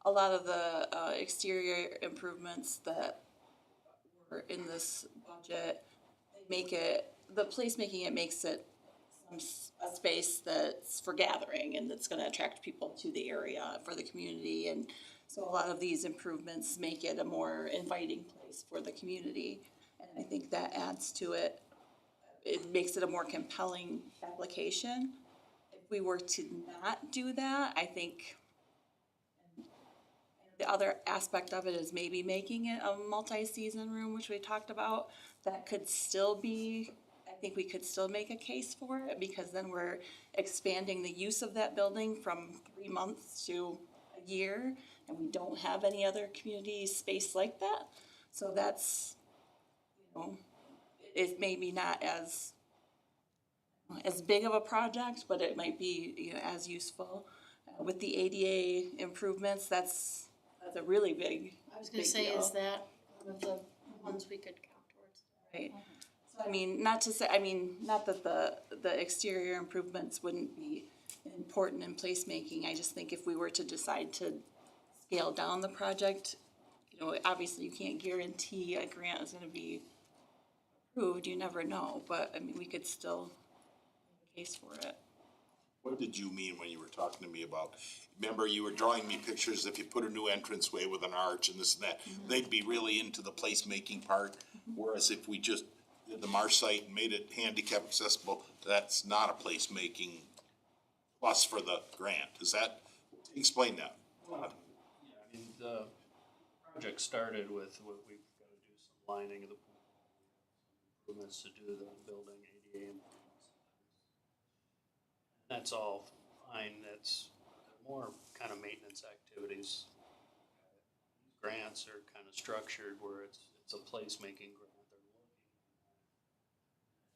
a lot of the exterior improvements that were in this budget, the placemaking, it makes it a space that's for gathering and that's gonna attract people to the area for the community. And so a lot of these improvements make it a more inviting place for the community. And I think that adds to it. It makes it a more compelling application. If we were to not do that, I think the other aspect of it is maybe making it a multi-season room, which we talked about. That could still be, I think we could still make a case for it, because then we're expanding the use of that building from 3 months to a year, and we don't have any other community space like that. So that's, it's maybe not as big of a project, but it might be, as useful. With the ADA improvements, that's a really big, I was gonna big say, deal. is that one of the ones we could count towards? Right. I mean, not that the exterior improvements wouldn't be important in placemaking, I just think if we were to decide to scale down the project, you know, obviously you can't guarantee a grant is gonna be approved, you never know, but I mean, we could still make a case for it. What did you mean when you were talking to me about, remember you were drawing me pictures, if you put a new entranceway with an arch and this and that, they'd be really into the placemaking part, whereas if we just did the Marsh site and made it handicap accessible, that's not a placemaking plus for the grant, is that, explain that. Yeah, I mean, the project started with what we've gotta do some lining of the pool, improvements to do the building, ADA improvements. That's all fine, that's more kind of maintenance activities. Grants are kind of structured where it's a placemaking grant. They're looking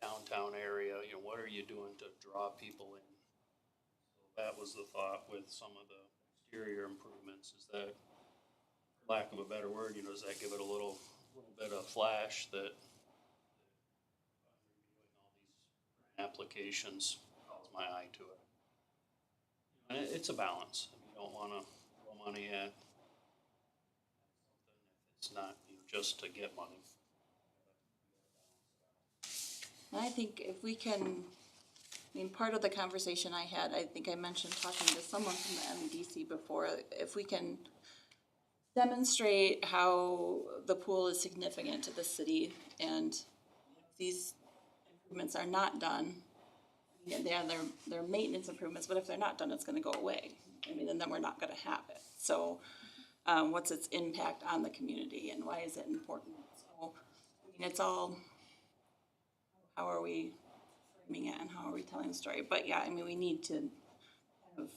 at downtown area, you know, what are you doing to draw people in? So that was the thought with some of the exterior improvements, is that, for lack of a better word, you know, does that give it a little bit of flash that reviewing all these applications calls my eye to it. And it's a balance. You don't wanna throw money at something if it's not, you know, just to get money. And I think if we can, I mean, part of the conversation I had, I think I mentioned talking to someone from the MEDC before, if we can demonstrate how the pool is significant to the city and these improvements are not done, yeah, they're maintenance improvements, but if they're not done, it's gonna go away. I mean, and then we're not gonna have it. So, what's its impact on the community and why is it important? So, I mean, it's all, how are we framing it and how are we telling the story? But yeah, I mean, we need to have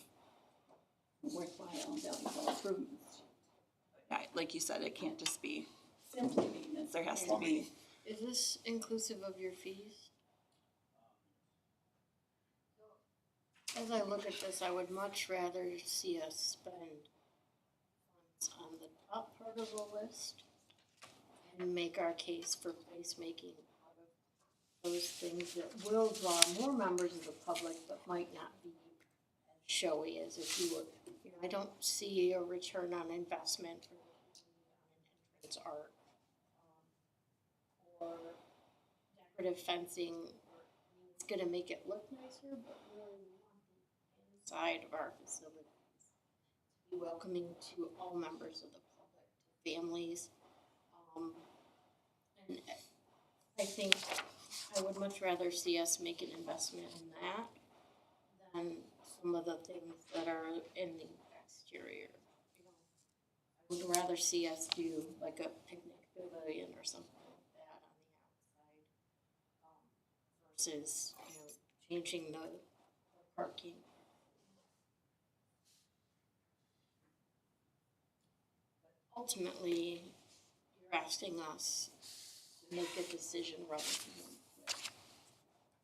worthwhile and valuable improvements. But yeah, like you said, it can't just be simply maintenance, there has to be. Is this inclusive of your fees? As I look at this, I would much rather see us spend funds on the top part of the list and make our case for placemaking out of those things that will draw more members of the public but might not be as showy as if you were. You know, I don't see a return on investment for an entrance art or decorative fencing. It's gonna make it look nicer, but really side of our facilities to be welcoming to all members of the public, to families. And I think I would much rather see us make an investment in that than some of the things that are in the exterior. You know, I would rather see us do like a picnic pavilion or something like that on the outside, versus, you know, changing the parking. Ultimately, you're asking us to make a decision relatively quick.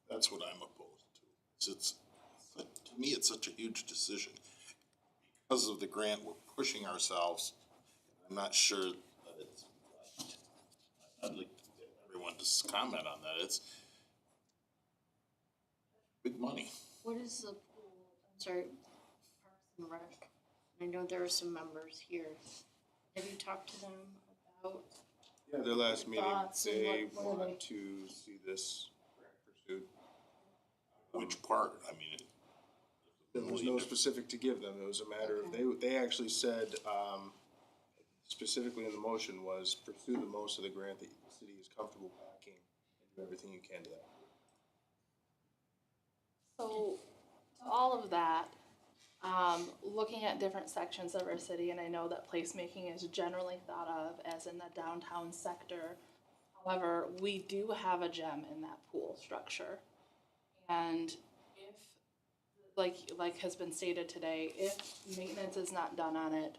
That's what I'm opposed to. To me, it's such a huge decision. Because of the grant, we're pushing ourselves. I'm not sure that it's right. I'd like everyone to comment on that. It's big money. What is the pool, I'm sorry, Parks and Rec? I know there are some members here. Have you talked to them about? Yeah, their last meeting, thoughts and they what want to see this grant pursued. Which part? I mean, There was no specific to give them, it was a matter of, they actually said, specifically in the motion was pursue the most of the grant that the city is comfortable backing and do everything you can to that. So, to all of that, looking at different sections of our city, and I know that placemaking is generally thought of as in the downtown sector. However, we do have a gem in that pool structure. And if, like has been stated today, if maintenance is not done on it,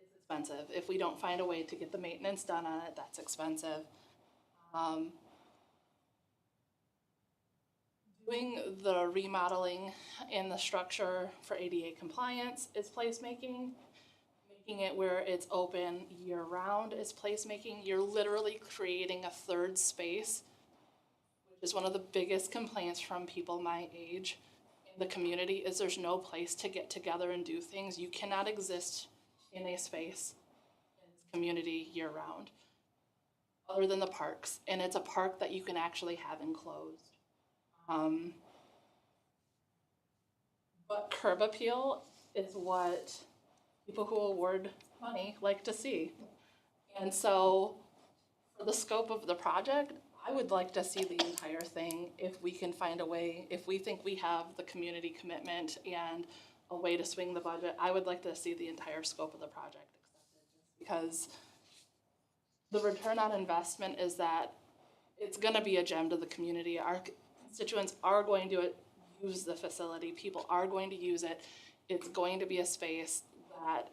it's expensive. If we don't find a way to get the maintenance done on it, that's expensive. Doing the remodeling in the structure for ADA compliance is placemaking. making it where it's open year-round is placemaking. You're literally creating a third space, which is one of the biggest complaints from people my age in the community, is there's no place to get together and do things. You cannot exist in a space in this community year-round, other than the parks, and it's a park that you can actually have enclosed. But curb appeal is what people who award money like to see. And so, for the scope of the project, I would like to see the entire thing if we can find a way, if we think we have the community commitment and a way to swing the budget, I would like to see the entire scope of the project accepted. Because the return on investment is that it's gonna be a gem to the community. Our constituents are going to use the facility. People are going to use it. It's going to be a space that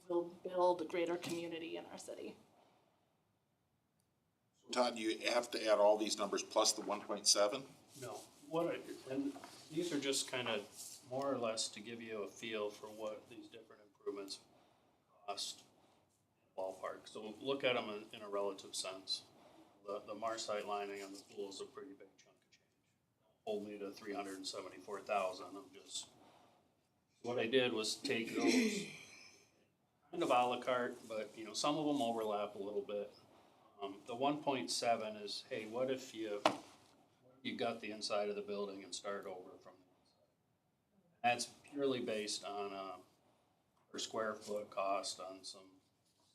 will build a greater community in our city. Todd, you have to add all these numbers plus the 1.7? No, and these are just kind of more or less to give you a feel for what these different improvements cost in the ballpark. So look at them in a relative sense. The Marsite lining on the pool is a pretty big chunk of change. Hold me to 374,000. I'm just, what I did was take those kind of a la carte, but you know, some of them overlap a little bit. The 1.7 is, hey, what if you got the inside of the building and start over from the inside? That's purely based on per square foot cost on some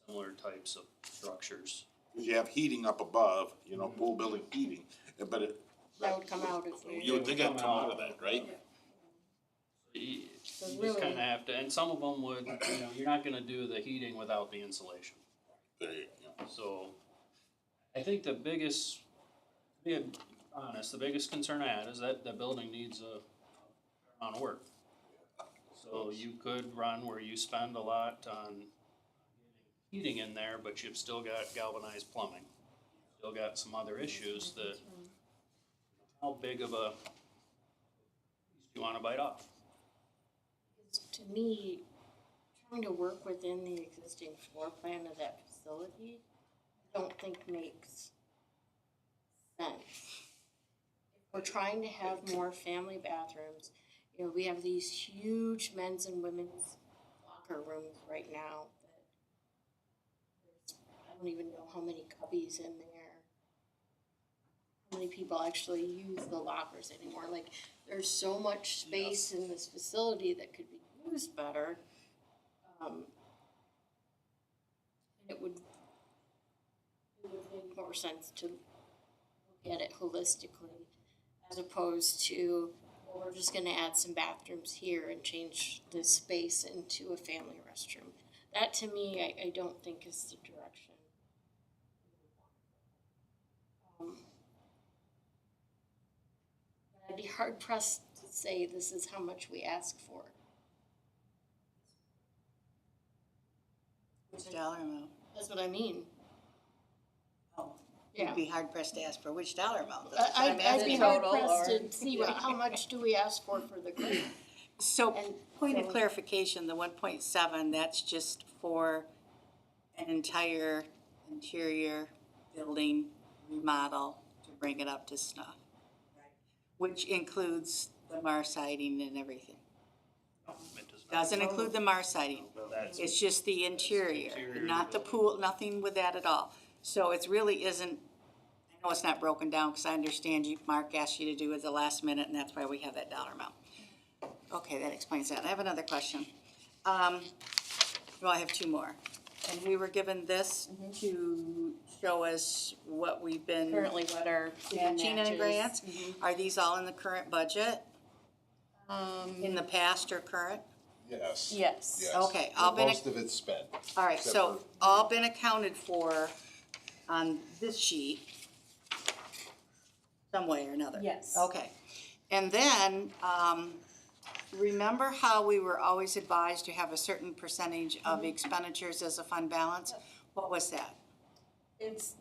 similar types of structures. You have heating up above, you know, pool building heating, but it. That would come out if we. You would think it'd come out of that, right? You just kind of have to, and some of them would, you know, you're not gonna do the heating without the insulation. There you go. So, I think the biggest, to be honest, the biggest concern I had is that the building needs a amount of work. So you could run where you spend a lot on heating in there, but you've still got galvanized plumbing. Still got some other issues that, how big of a piece do you wanna bite off? To me, trying to work within the existing floor plan of that facility, I don't think makes sense. If we're trying to have more family bathrooms, you know, we have these huge men's and women's locker rooms right now that I don't even know how many cubbies in there. How many people actually use the lockers anymore? Like, there's so much space in this facility that could be used better. It would make more sense to look at it holistically as opposed to, well, we're just gonna add some bathrooms here and change the space into a family restroom. That to me, I don't think is the direction. I'd be hard pressed to say this is how much we ask for. Which dollar amount? That's what I mean. Oh, Yeah. you'd be hard pressed to ask for which dollar amount? I'd be hard Total pressed or- to see how much do we ask for the grant. So, And point of so- clarification, the 1.7, that's just for an entire interior building remodel to bring it up to snuff, which includes the Mars siding and everything. It does not. Doesn't include the Mars siding. That's, It's just the interior, Interior not the building. pool, nothing with that at all. So it really isn't, I know it's not broken down, because I understand you, Mark asked you to do it at the last minute, and that's why we have that dollar amount. Okay, that explains that. I have another question. Well, I have two more. And we were given this to show us what we've been. Currently what our Matching and matches. grants. Are these all in the current budget, in the past or current? Yes. Yes. Yes. Okay, all been, Most of it's spent. all right, except so for- all been accounted for on this sheet some way or another? Yes. Okay. And then, remember how we were always advised to have a certain percentage of expenditures as a fund balance? What was that? It's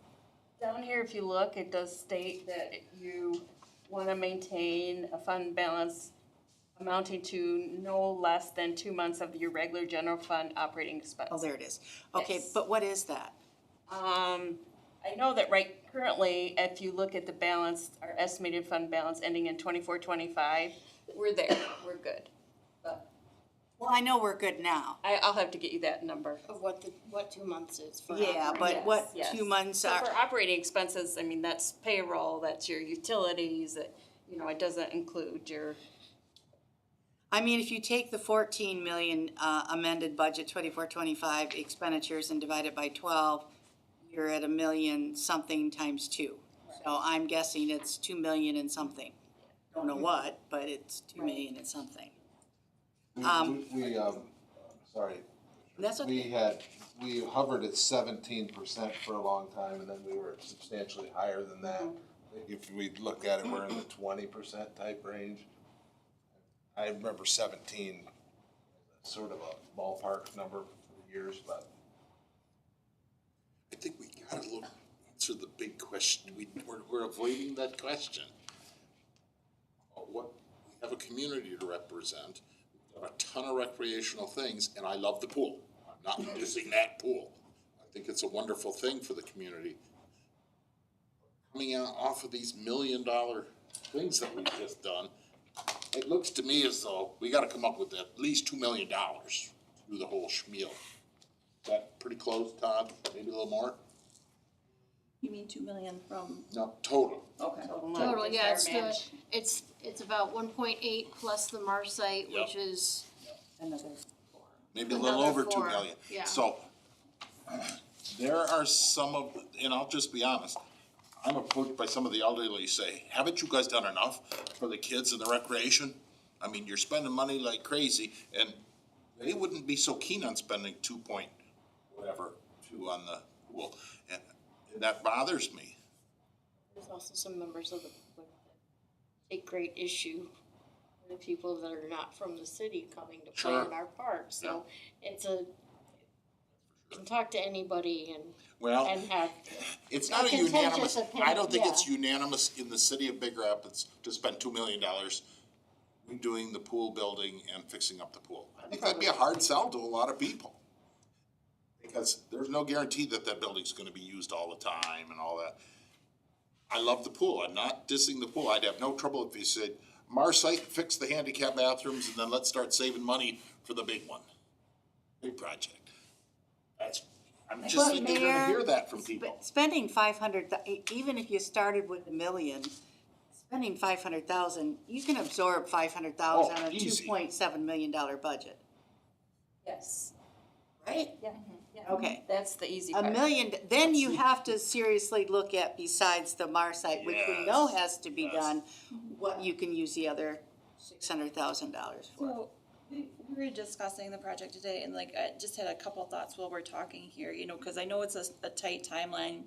down here, if you look, it does state that you wanna maintain a fund balance amounting to no less than 2 months of your regular general fund operating expense. Oh, there it is. Okay, Yes. but what is that? I know that currently, if you look at the balance, our estimated fund balance ending in 24-25, we're there, we're good. But Well, I know we're good now. I'll have to get you that number. Of what 2 months is for Yeah, operating. but what Yes, 2 months So are? for operating expenses, I mean, that's payroll, that's your utilities, that, you know, it doesn't include your, I mean, if you take the 14 million amended budget 24-25 expenditures and divide it by 12, you're at 1 million something times 2. So I'm guessing it's 2 million and something. Don't know what, but it's 2 million and something. Sorry, That's okay. we hovered at 17% for a long time, and then we were substantially higher than that. If we look at it, we're in the 20% type range. I remember 17, sort of a ballpark number for years, but I think we gotta answer the big question. We're avoiding that question. We have a community to represent. We've got a ton of recreational things, and I love the pool. I'm not missing that pool. I think it's a wonderful thing for the community. Coming out off of these $1 million things that we've just done, it looks to me as though we gotta come up with at least $2 million to do the whole schmeal. Is that pretty close, Todd? Maybe a little more? you mean 2 million from? No, total. Okay. Total, yeah, it's about 1.8 plus the Marsite, which is Another. Maybe a little over Another 2 4, million. yeah. So, there are some of, and I'll just be honest, I'm approached by some of the elderly say, haven't you guys done enough for the kids and the recreation? I mean, you're spending money like crazy, and they wouldn't be so keen on spending 2 on the pool, and that bothers me. There's also some members of the public that take great issue with the people that are not from the city coming to play Sure. in our park, so you can talk to anybody and Well, have. it's not a contentious unanimous, opinion, I don't think yeah. it's unanimous in the city of Big Rapids to spend $2 million redoing the pool building and fixing up the pool. I think that'd be a hard sell to a lot of people. Because there's no guarantee that that building's gonna be used all the time and all that. I love the pool, I'm not dissing the pool, I'd have no trouble if you said, Marsite, fix the handicap bathrooms and then let's start saving money for the big one. Big project. I'm just But thinking you're gonna hear that from people. Spending 500, even if you started with 1 million, spending 500,000, you can absorb 500,000 on a easy. $2.7 million budget, Yes. right? Yeah. Okay. That's the easy A part. million, then you have to seriously look at, besides the Marsite, which we know has to be done, what you can use the other $600,000 for. So, we were discussing the project today, and like, I just had a couple thoughts while we're talking here, you know, cause I know it's a tight timeline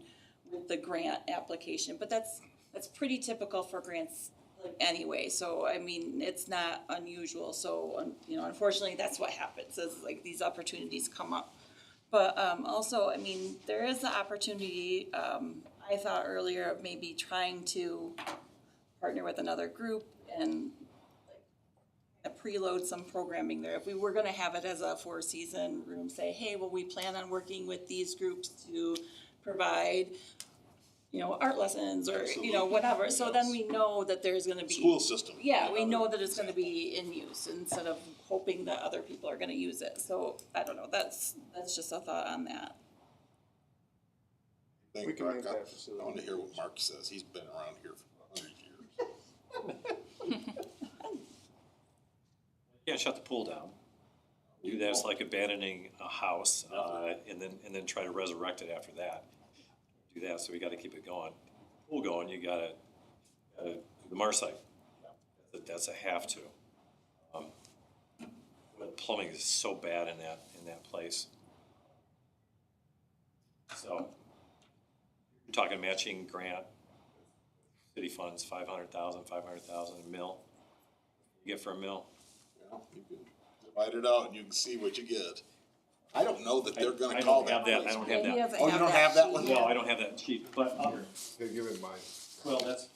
with the grant application, but that's pretty typical for grants like anyway, so I mean, it's not unusual, so, you know, unfortunately, that's what happens, is like these opportunities come up. But, also, I mean, there is the opportunity, I thought earlier of maybe trying to partner with another group and preload some programming there. If we were gonna have it as a 4-season room, say, hey, well, we plan on working with these groups to provide, you know, art lessons or, you know, whatever. So then we know that there's gonna be. School system. Yeah, we know that it's gonna be in use instead of hoping that other people are gonna use it. So, I don't know, that's just a thought on that. Thank We can Mark. make that facility. I wanna hear what Mark says, he's been around here for 100 years. Can't shut the pool down. Do that, it's like abandoning a house, and then try to resurrect it after that. Do that, so we gotta keep it going. Pool going, you gotta do the Marsite. That's a have to. But plumbing is so bad in that place. So, you're talking matching grant, city funds, 500,000, a mil. You get for a mil. Well, you can divide it out and you can see what you get. I don't know that they're gonna I call don't have that. that, I don't have that. Oh, you don't have that one? No, I don't have that sheet, but, They give it mine. well, that's,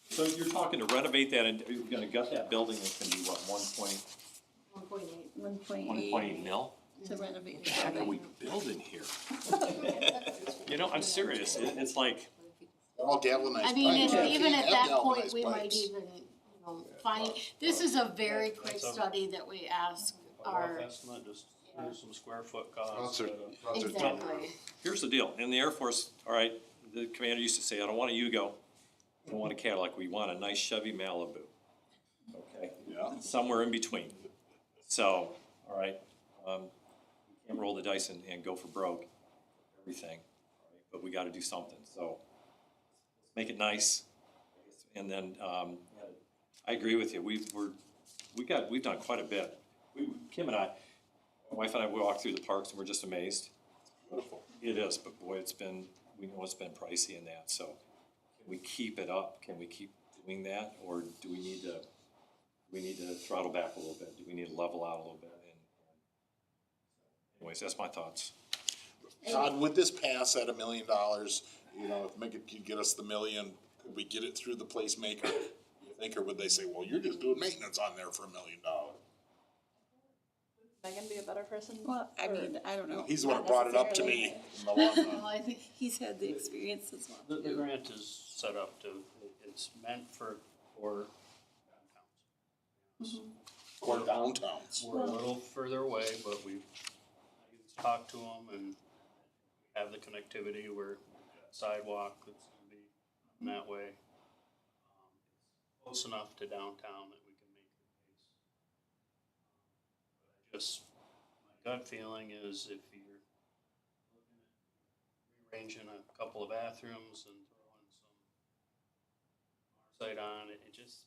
So you're talking to renovate that and you're gonna gut that building, it's gonna be what, 1.8 mil? To renovate. What the heck are we building here? You know, I'm serious, it's like, All galvanized I mean, pipes. and You even can't at have that point, galvanized we might pipes. even, find, this is a very quick study that we ask our, Rough estimate, just here's some square foot costs. exactly. here's the deal, in the Air Force, all right, the commander used to say, I don't want a Yugo, I don't want a Cadillac, we want a nice Chevy Malibu. Okay? Yeah. Somewhere in between. So, all right, we can't roll the dice and go for broke, everything, all right, but we gotta do something, so make it nice. And then, I agree with you, we've done quite a bit. Kim and I, my wife and I, we walk through the parks and we're just amazed. It is, but boy, we know it's been pricey in that, so can we keep it up? Can we keep doing that, or do we need to throttle back a little bit? Do we need to level out a little bit? And anyways, that's my thoughts. Todd, would this pass at $1 million? You know, if Megan could get us the million, could we get it through the placemaker? You think, or would they say, well, you're just doing maintenance on there for $1 million? Megan be a better person? Well, I mean, I don't know. He's the one that brought it up to me in the long run. Well, I think he's had the experience as well. The grant is set up to, it's meant for downtowns. Or downtowns. We're a little further away, but we've talked to them and have the connectivity where we've got sidewalk that's gonna be in that way. Close enough to downtown that we can make the case. Just, my gut feeling is if you're looking at rearranging a couple of bathrooms and throwing some site on, it just,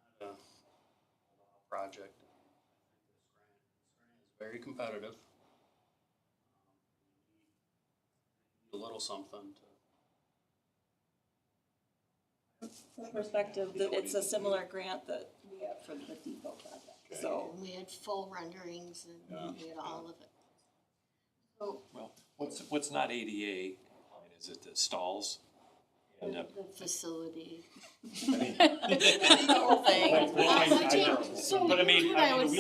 it's not a project. This grant is very competitive. A little something to. From perspective, that it's a similar grant that we have for the depot project, so. We had full renderings and we had all of it. So, Well, what's not ADA, is it the stalls? And, the facility. The whole thing. But I mean, I a would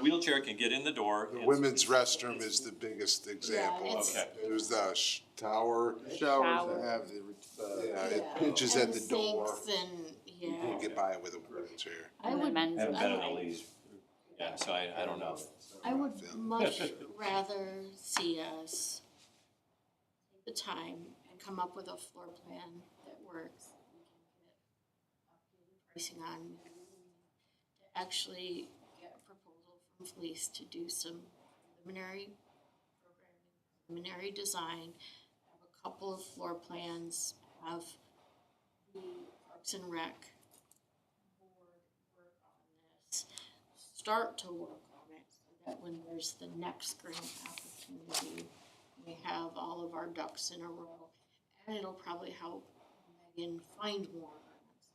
wheelchair can get in the door. The women's restroom is the biggest example. it's- Okay. There's the tower. Showers that have the, Yeah, it pinches at the door. Sinks and, You can't get by with a wheelchair. I would, Haven't been in a lease. Yeah, so I don't know. I would much rather see us take the time and come up with a floor plan that works. We can get updated pricing on, to actually get a proposal from Fleece to do some preliminary programming, preliminary design, have a couple of floor plans, have the Parks and Rec board work on this, start to work on it, so that when there's the next grant opportunity, we have all of our ducks in a row. And it'll probably help Megan find more grants.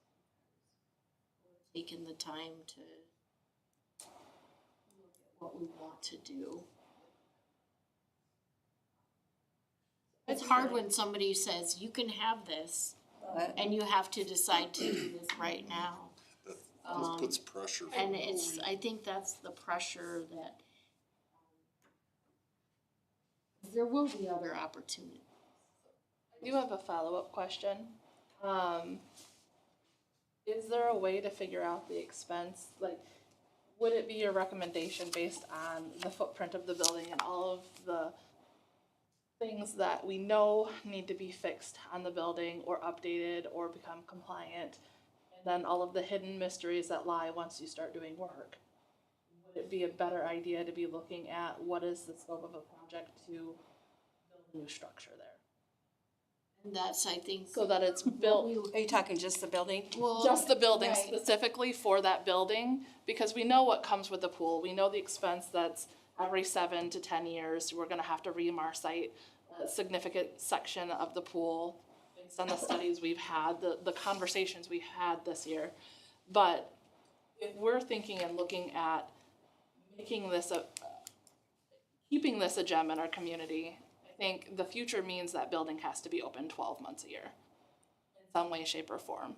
We're taking the time to look at what we want to do. It's hard when somebody says, you can have this, and you have to decide to do this right now. That puts pressure. And I think that's the pressure that, there will be other opportunities. I do have a follow-up question. Is there a way to figure out the expense? Like, would it be your recommendation based on the footprint of the building and all of the things that we know need to be fixed on the building or updated or become compliant, and then all of the hidden mysteries that lie once you start doing work? Would it be a better idea to be looking at what is the scope of a project to build a new structure there? And that's, I think. So that it's built. Are you talking just the building? Well, Just the building right. specifically for that building, because we know what comes with the pool. We know the expense that's every 7 to 10 years, we're gonna have to re-marsite a significant section of the pool based on the studies we've had, the conversations we had this year. But if we're thinking and looking at making this keeping this a gem in our community, I think the future means that building has to be open 12 months a year. And some way, shape, or form.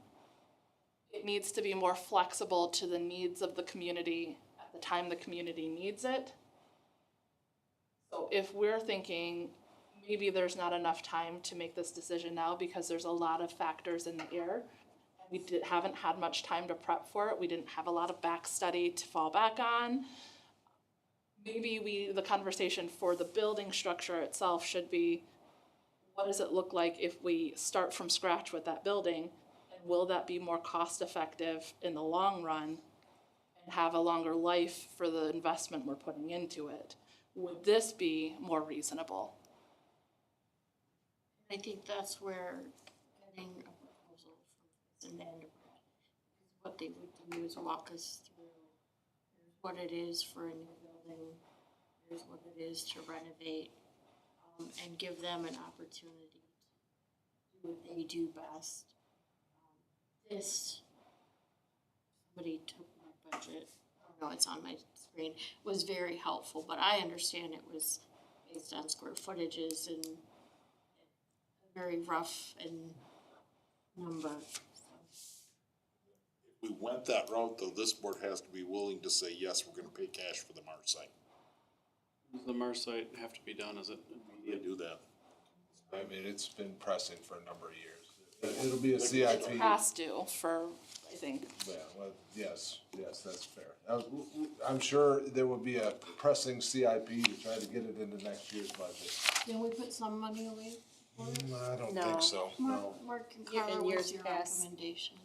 It needs to be more flexible to the needs of the community at the time the community needs it. So if we're thinking maybe there's not enough time to make this decision now because there's a lot of factors in the air, we haven't had much time to prep for it, we didn't have a lot of back study to fall back on, maybe the conversation for the building structure itself should be, what does it look like if we start from scratch with that building? And will that be more cost effective in the long run and have a longer life for the investment we're putting into it? Would this be more reasonable? I think that's where getting a proposal from Vanderbilt, what they would do is walk us through, here's what it is for a new building, here's what it is to renovate, and give them an opportunity to do what they do best. Somebody took my budget, oh no, it's on my screen, was very helpful, but I understand it was based on square footages and very rough and number. If we went that route, though, this board has to be willing to say, yes, we're gonna pay cash for the Mars site. Does the MERS site have to be done? Is it We do that. I mean, it's been pressing for a number of years. It'll be a CIP. Has to for, I think. Yeah, well, yes, that's fair. I'm sure there will be a pressing CIP to try to get it into next year's budget. Can we put some money away? I don't No. think so, no. Mark, In Carla, years what's your past. recommendation?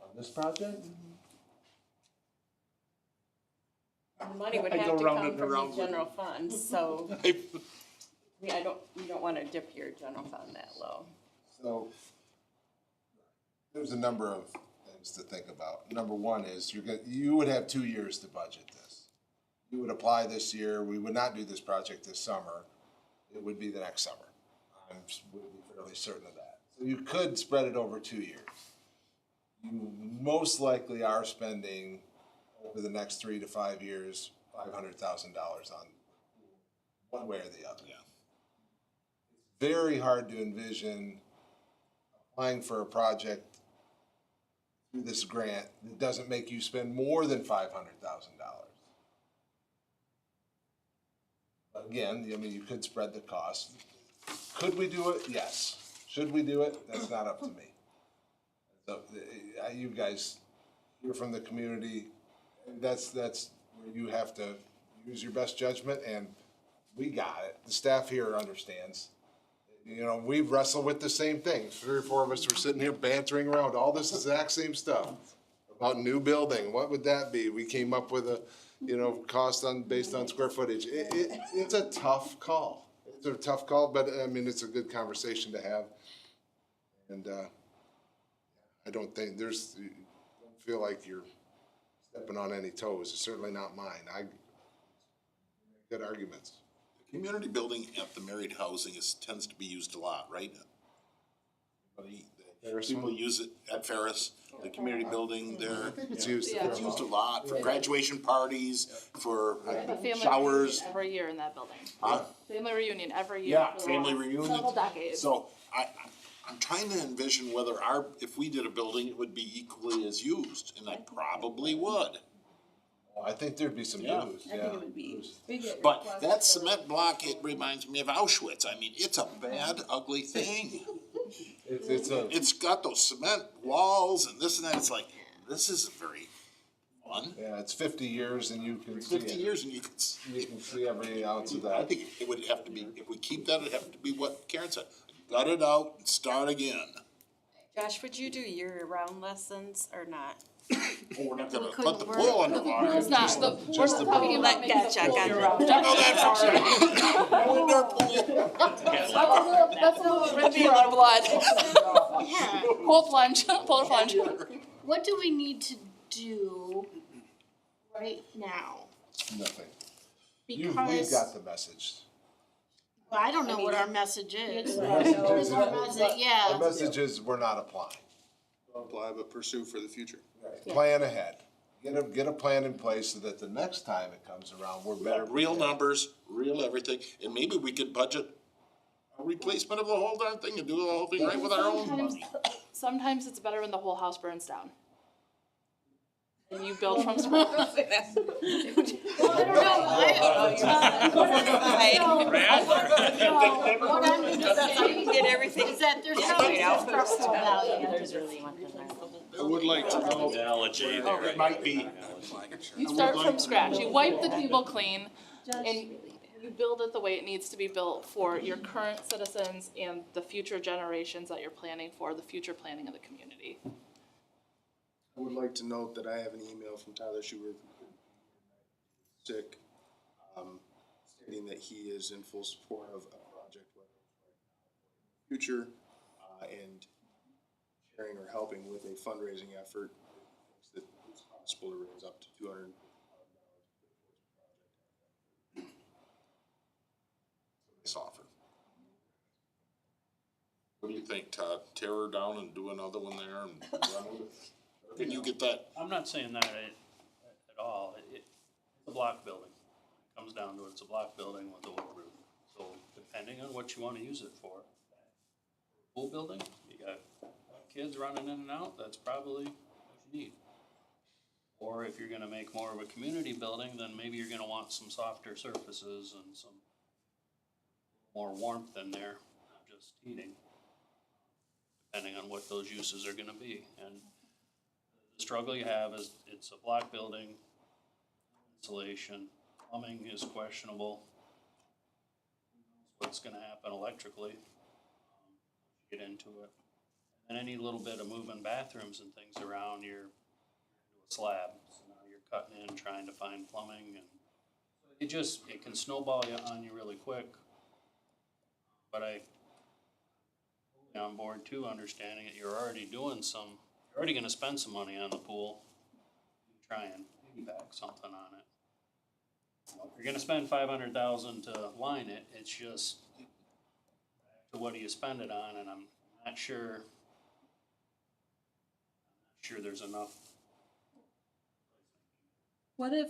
On this project? The money would I have go to round come and from around the with general fund, so we don't wanna dip your general fund that low. So, there's a number of things to think about. Number one is, you would have 2 years to budget this. You would apply this year, we would not do this project this summer, it would be the next summer. Would be fairly certain of that. So you could spread it over 2 years. You most likely are spending over the next 3 to 5 years, $500,000 on one way or the other. Yeah. It's very hard to envision applying for a project through this grant that doesn't make you spend more than $500,000. But again, I mean, you could spread the cost. Could we do it? Yes. Should we do it? That's not up to me. So, you guys hear from the community, that's where you have to use your best judgment, and we got it. The staff here understands. You know, we wrestle with the same thing. 3 or 4 of us were sitting here bantering around all this exact same stuff about new building. What would that be? We came up with a, cost based on square footage. It's a tough call. It's a tough call, but I mean, it's a good conversation to have. And, I don't think you don't feel like you're stepping on any toes. It's certainly not mine. Good arguments. Community building at the married housing tends to be used a lot, right? People use it at Ferris, the community building there. It's used. It's used a lot for graduation parties, for I have a family showers. reunion every year in that building. Huh? Family reunion every year. Yeah, for the family last reunion. Several decades. So I'm trying to envision whether if we did a building, it would be equally as used, and I probably would. I think there'd be some use, I think it would be. But that cement block, it reminds me of Auschwitz. I mean, it's a bad, ugly thing. It's got those cement walls and this and that. It's like, this isn't very fun. Yeah, it's 50 years and you can see 50 it. years and you can see every ounce of that. I think it would have to be, if we keep that, it'd have to be what Karen said. Gut it out and start again. Josh, would you do year-round lessons or not? Oh, we're not gonna put the pool underwater. It's not, we're not talking about making the Gotcha, pool gotcha. year-round. I know that That's a little rich for our blood. Pool plunge, polar plunge. What do we need to do right now? Nothing. We've Because, got the message. well, I don't know what our message is. Our message is- Our message, yeah. Our message is, we're not applying. Apply but pursue for the future. Plan ahead. Get a plan in place so that the next time it comes around, we're better. Real numbers, real everything, and maybe we could budget a replacement of the whole darn thing and do the whole thing right with our own money. Sometimes it's better when the whole house burns down. And you build from scratch. Get everything. Is that there's no structural value. I would like to know, Analogy there. it might be, You start from scratch. You wipe the table clean and you build it the way it needs to be built for your current citizens and the future generations that you're planning for, the future planning of the community. I would like to note that I have an email from Tyler Schubert, sick, stating that he is in full support of a project, whether it's future, and sharing or helping with a fundraising effort that it's possible to raise up to $200,000. this offer. What do you think, Todd? Tear her down and do another one there and run with it? Or can you get that? I'm not saying that at all. It's a block building. It comes down to it, it's a block building with a wood roof. So depending on what you wanna use it for. Pool building, you got kids running in and out, that's probably what you need. Or if you're gonna make more of a community building, then maybe you're gonna want some softer surfaces and some more warmth in there, not just heating. Depending on what those uses are gonna be. And the struggle you have is it's a block building, insulation, plumbing is questionable. What's gonna happen electrically, get into it. And any little bit of moving bathrooms and things around, you're into a slab. So now you're cutting in, trying to find plumbing, and it can snowball on you really quick. But I'm on board too, understanding that you're already gonna spend some money on the pool. Try and piggyback something on it. Well, if you're gonna spend $500,000 to line it, it's just, to what do you spend it on, and I'm not sure there's enough. What if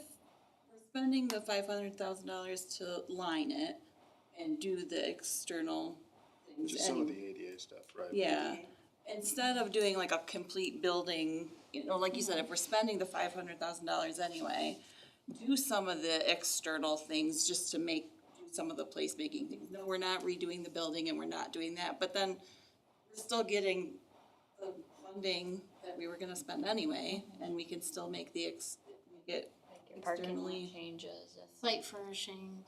we're spending the $500,000 to line it and do the external things? Just some of and- the ADA stuff, right? Yeah, instead of doing like a complete building, like you said, if we're spending the $500,000 anyway, do some of the external things just to do some of the placemaking things. No, we're not redoing the building and we're not doing that, but then we're still getting the funding that we were gonna spend anyway, and we can still make Parking lot externally. changes, site furnishings,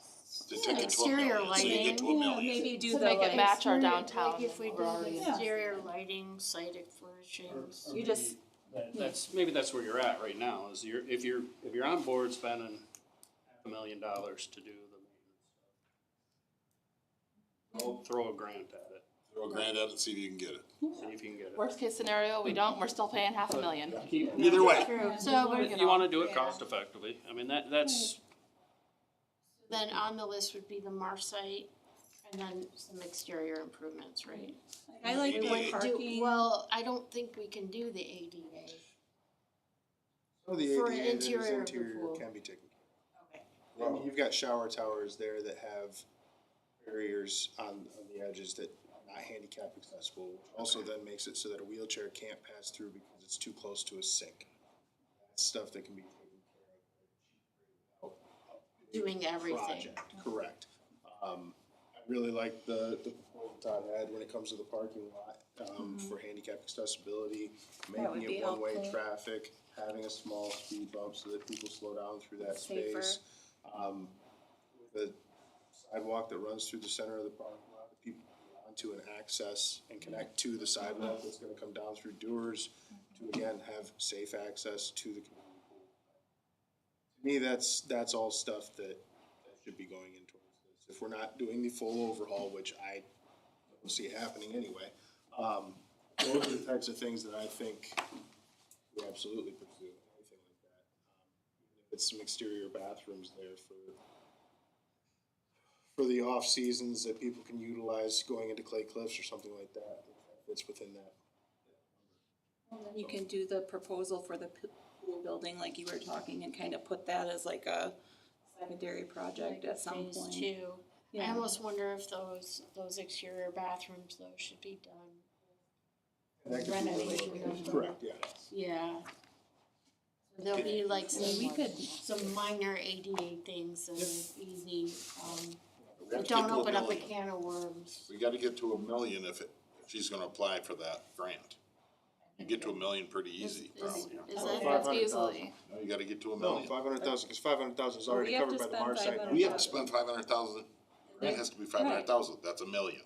To take it to a exterior million, so you lighting. get to a million. Maybe do To the make it like, match our Exterior, downtown. Like if we do we're already the in. exterior lighting, site furnishings. you just, Maybe that's where you're at right now, is if you're on board spending $500,000 to do the maintenance, throw a grant at it, Throw a grand at it and see if you can get it. see if you can get it. Worst case scenario, we don't, we're still paying $500,000. Either way. So we're, If you wanna do it cost effectively, I mean, that's, then on the list would be the Mar site and then some exterior improvements, right? I like ADA. the Do- parking. Well, I don't think we can do the ADA. Some of the For ADA that is interior of the interior pool. can be taken care Okay. of. I mean, you've got shower towers there that have barriers on the edges that are not handicap accessible, which also then makes it so that a wheelchair can't pass through because it's too close to a sink. That's stuff that can be taken care of without a big Doing everything. project. Correct. I really like the proposal Todd had when it comes to the parking lot, for handicap accessibility, That would making it be one-way helpful. traffic, having a small speed bump so that people slow down through that Safer. space. The sidewalk that runs through the center of the parking lot, that people get onto and access and connect to the sidewalk that's gonna come down through doors to again have safe access to the community pool. To me, that's all stuff that should be going in towards this. If we're not doing the full overhaul, which I don't see happening anyway, those are the types of things that I think we absolutely pursue, anything like that. If it's some exterior bathrooms there for the off seasons that people can utilize going into Clay Cliffs or something like that, it's within that. And then you can do the proposal for the pool building like you were talking and kind of put that as like a secondary project at some Phase point. 2. I almost wonder if those exterior bathrooms though should be done. That could be Renovation renovated. of them. Correct, yeah. Yeah. There'll be like we could, some minor ADA things that are easy, We have to don't get to a open up a million. can of worms. We gotta get to 1 million if she's gonna apply for that grant. You get to 1 million pretty easy, probably. Is that? That's easily. No, you gotta get to 1 No, million. 500,000, because 500,000 is Well, already we have covered to by the spend Mars site. 500,000. We have to spend 500,000. Grant has to be 500,000, that's 1 million.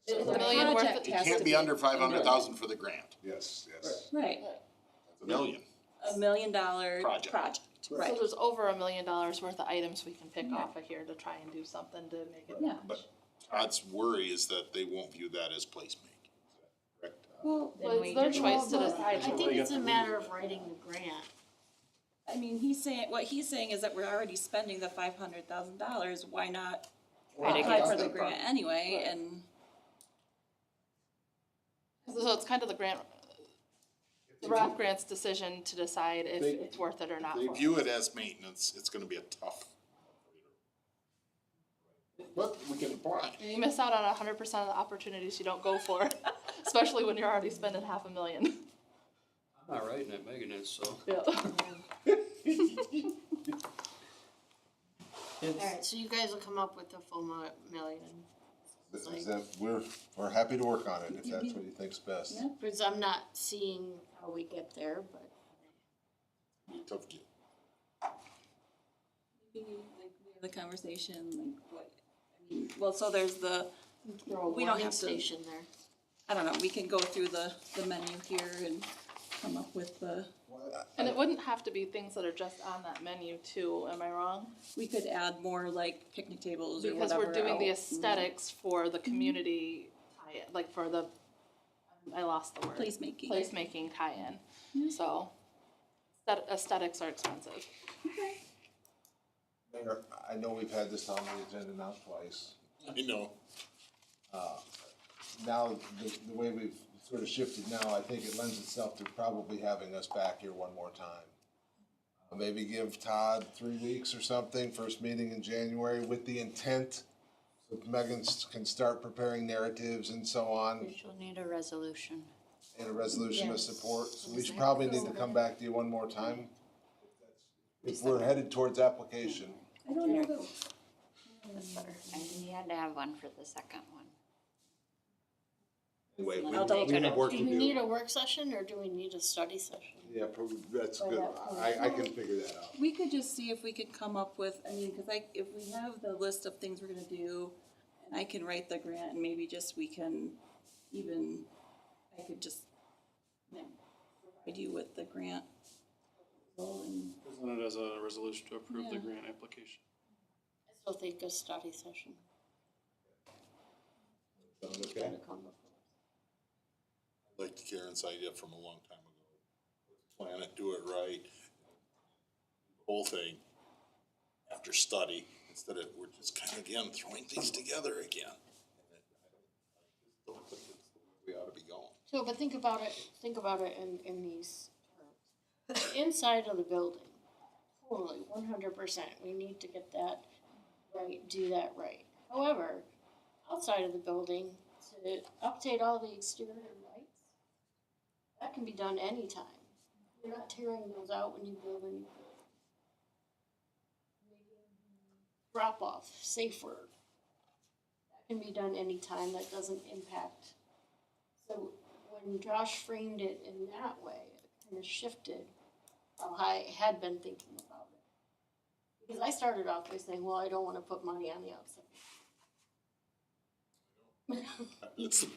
The The million worth project It has can't to be under 500,000 for the grant. Yes, yes. Right, That's 1 million. $1 million Project. project, right. So there's over $1 million worth of items we can pick off of here to try and do something to make it Yeah. But Todd's worry is that they won't view that as placemaking. Correct? Well, Well, it's their choice to Well, decide. I think it's a matter of writing the grant. I mean, what he's saying is that we're already spending the $500,000, why not Right, apply against for the that grant anyway, and. So it's kind of the RAP grant's decision to decide if They- it's worth it or not. They for view it as maintenance, it's gonna be a tough. But we can apply. And you miss out on 100% of the opportunities you don't go for, especially when you're already spending $500,000. I'm not writing it, Megan is, so. Yeah. Alright, so you guys will come up with the full million. Is that, we're happy to work on it if that's what you think's best. Yeah. Because I'm not seeing how we get there, but. Tough deal. Maybe, like, we have the conversation, like, what, I mean, well, so there's the, Throw a We don't warming have to- station there. I don't know, we can go through the menu here and come up with the, And it wouldn't have to be things that are just on that menu too, am I wrong? we could add more like picnic tables or Because whatever we're doing the out. aesthetics for the community tie-in, like for the, I lost the word. Placemaking. Placemaking tie-in, so aesthetics are expensive. Mayor, I know we've had this on the agenda now twice. I know. Now, the way we've sort of shifted now, I think it lends itself to probably having us back here one more time. Maybe give Todd 3 weeks or something, first meeting in January, with the intent so Megan can start preparing narratives and so on, She'll need a resolution. and a resolution of Yes. support. So we should probably need to come back to you one more time. If we're headed towards application. I don't know that, That's better. I think you had to have one for the second one. Anyway, I'll double we have check. work Do to we do. need a work session or do we need a study session? Yeah, probably, that's By good. that point. I can figure that out. we could just see if we could come up with, I mean, cause if we have the list of things we're gonna do, and I can write the grant, and maybe just we can even, I could just, you know, provide you with the grant. And Present it as a resolution to approve the Yeah. grant application. I still think a study session. Sound is okay? gonna come before. I liked Karen's idea from a long time ago. Plan it, do it right. Whole thing after study, instead of, we're just kind of again throwing things together again. I don't think it's the way we ought to be going. So, but think about it in these terms. The inside of the building, totally, 100%, we need to get that right, do that right. However, outside of the building, to update all the exterior lights, that can be done anytime. You're not tearing those out when you build a new building. Drop off, safe word. That can be done anytime, that doesn't impact. So when Josh framed it in that way, it kind of shifted how I had been thinking about it. Because I started off by saying, well, I don't wanna put money on the outside. Listen,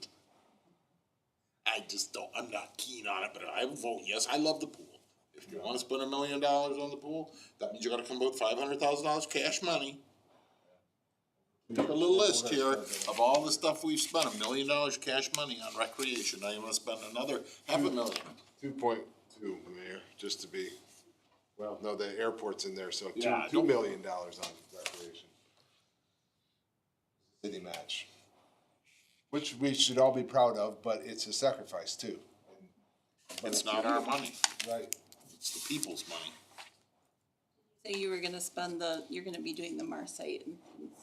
I just don't, I'm not keen on it, but I vote yes, I love the pool. If you wanna spend $1 million on the pool, that means you gotta come up with $500,000 cash money. Make a little list here of all the stuff we've spent, $1 million cash money on recreation, now you wanna spend another $500,000. 2.2, Mayor, just to be, well, no, the airport's in there, so Yeah, $2 million on recreation. City match. Which we should all be proud of, but it's a sacrifice too. It's not our money, Right. it's the people's money. say you were gonna spend you're gonna be doing the Mars site and things.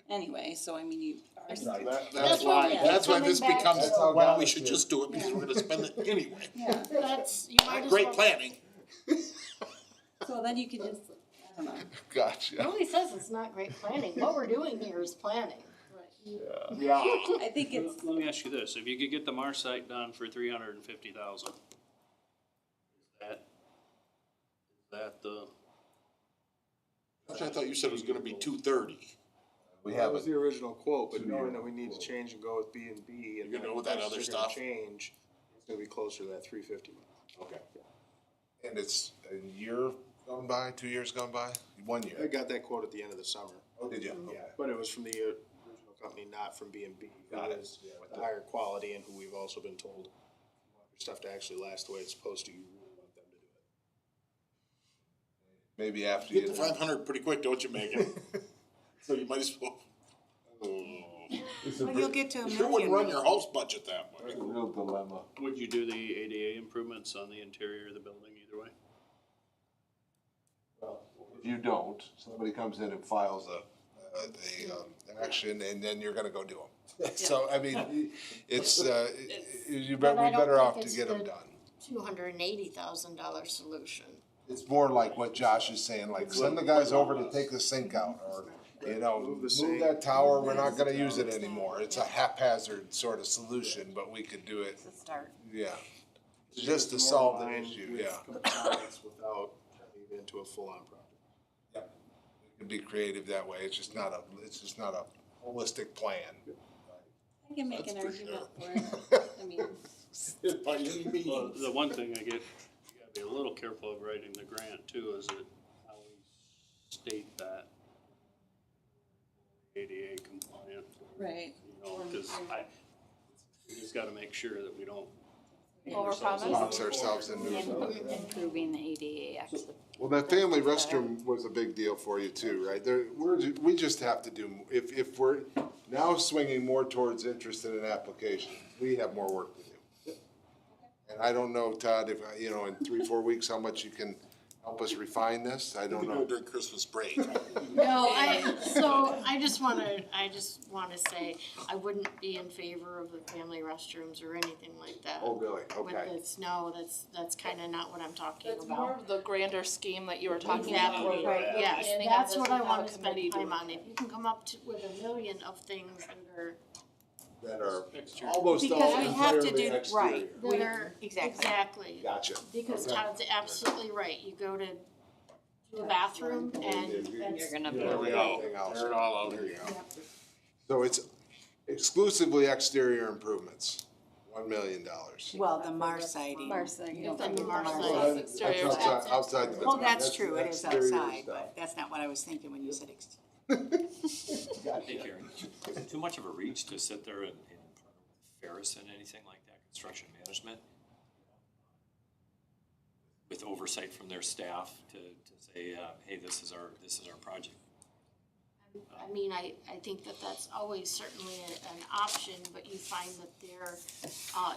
anyway, so I mean, you are. That's why, yeah. that's why this Coming back becomes, to- well, we should just do it because we're gonna spend it anyway. Yeah, That's, you might as well. Great planning. so then you can just, I don't know. Gotcha. Nobody says it's not great planning. What we're doing here is planning. Yeah. I think it's, Let me ask you this, if you could get the Mars site done for $350,000, is that the, Which I thought you said was gonna be 230. We That was haven't, the original quote, but knowing that we need to change and go with B and B and You're gonna go with that other prices are gonna stuff? change, it's gonna be closer to that 350. Okay. and it's a year gone by, 2 years gone by, 1 I year. got that quote at the end of the summer. Oh, did you? Yeah, but it was from the original company, not from B and B. Got it. was the higher quality and who we've also been told, if you want your stuff to actually last the way it's supposed to, you really want them to do it. Maybe after Get you. to 500 pretty quick, don't you, Megan? So you might as well. Well, you'll get to a Sure wouldn't run million. your house budget that way. It's a real dilemma. would you do the ADA improvements on the interior of the building either way? If you don't, somebody comes in and files action, and then you're gonna go do them. So, I mean, it's, we But I don't better off think to it's get them the done. $280,000 solution. It's more like what Josh is saying, like, send the guys over to take the sink out, or, you know, Move the move sink. that tower, we're not gonna use it anymore. It's a haphazard sort of solution, but we could do it, it's a start. yeah. Just to solve the More in line issue, with yeah. compliance without turning it into a full-on project. We can be creative that way, it's just not a holistic plan. I can make an That's for argument sure. for it, I mean, By any means. Well, the one thing I get, you gotta be a little careful of writing the grant too, is that how we state that ADA compliant. right. You know, cause we just gotta make sure that we don't. Overpromise? Box ourselves into Improving the ADA access. Well, that family restroom was a big deal for you too, right? We just have to do, if we're now swinging more towards interest in an application, we have more work to do. And I don't know, Todd, if, you know, in 3-4 weeks, how much you can help us refine this, I don't We do know. it during Christmas break. No, I just wanna say, I wouldn't be in favor of the family restrooms or anything like that. Oh, really? Okay. With this, no, that's kinda not what I'm talking It's more about. of the grander scheme that you were talking about. Exactly, right, right, the yes, beginning of that's this what I without wanna a spend committee time doing on. If you can come up with a million of things That are Exterior. almost Because all we have to entirely do, exterior. right, that are, exactly. exactly. Gotcha. Because Okay. Todd's absolutely right, you go to the bathroom and You're gonna Yeah, build we got everything else. Tear it all out here. So it's exclusively exterior improvements, $1 million. Well, the Mars siding. Mars siding. You don't And forget the the Mars Mars siding. siding. That's exterior. outside the. Well, that's true, it is exterior outside, stuff. but that's not what I was thinking when you said Hey Karen, is it too much of a reach to sit there and Ferris and anything like that, construction management? With oversight from their staff to say, hey, this is our project. I mean, I think that that's always certainly an option, but you find that their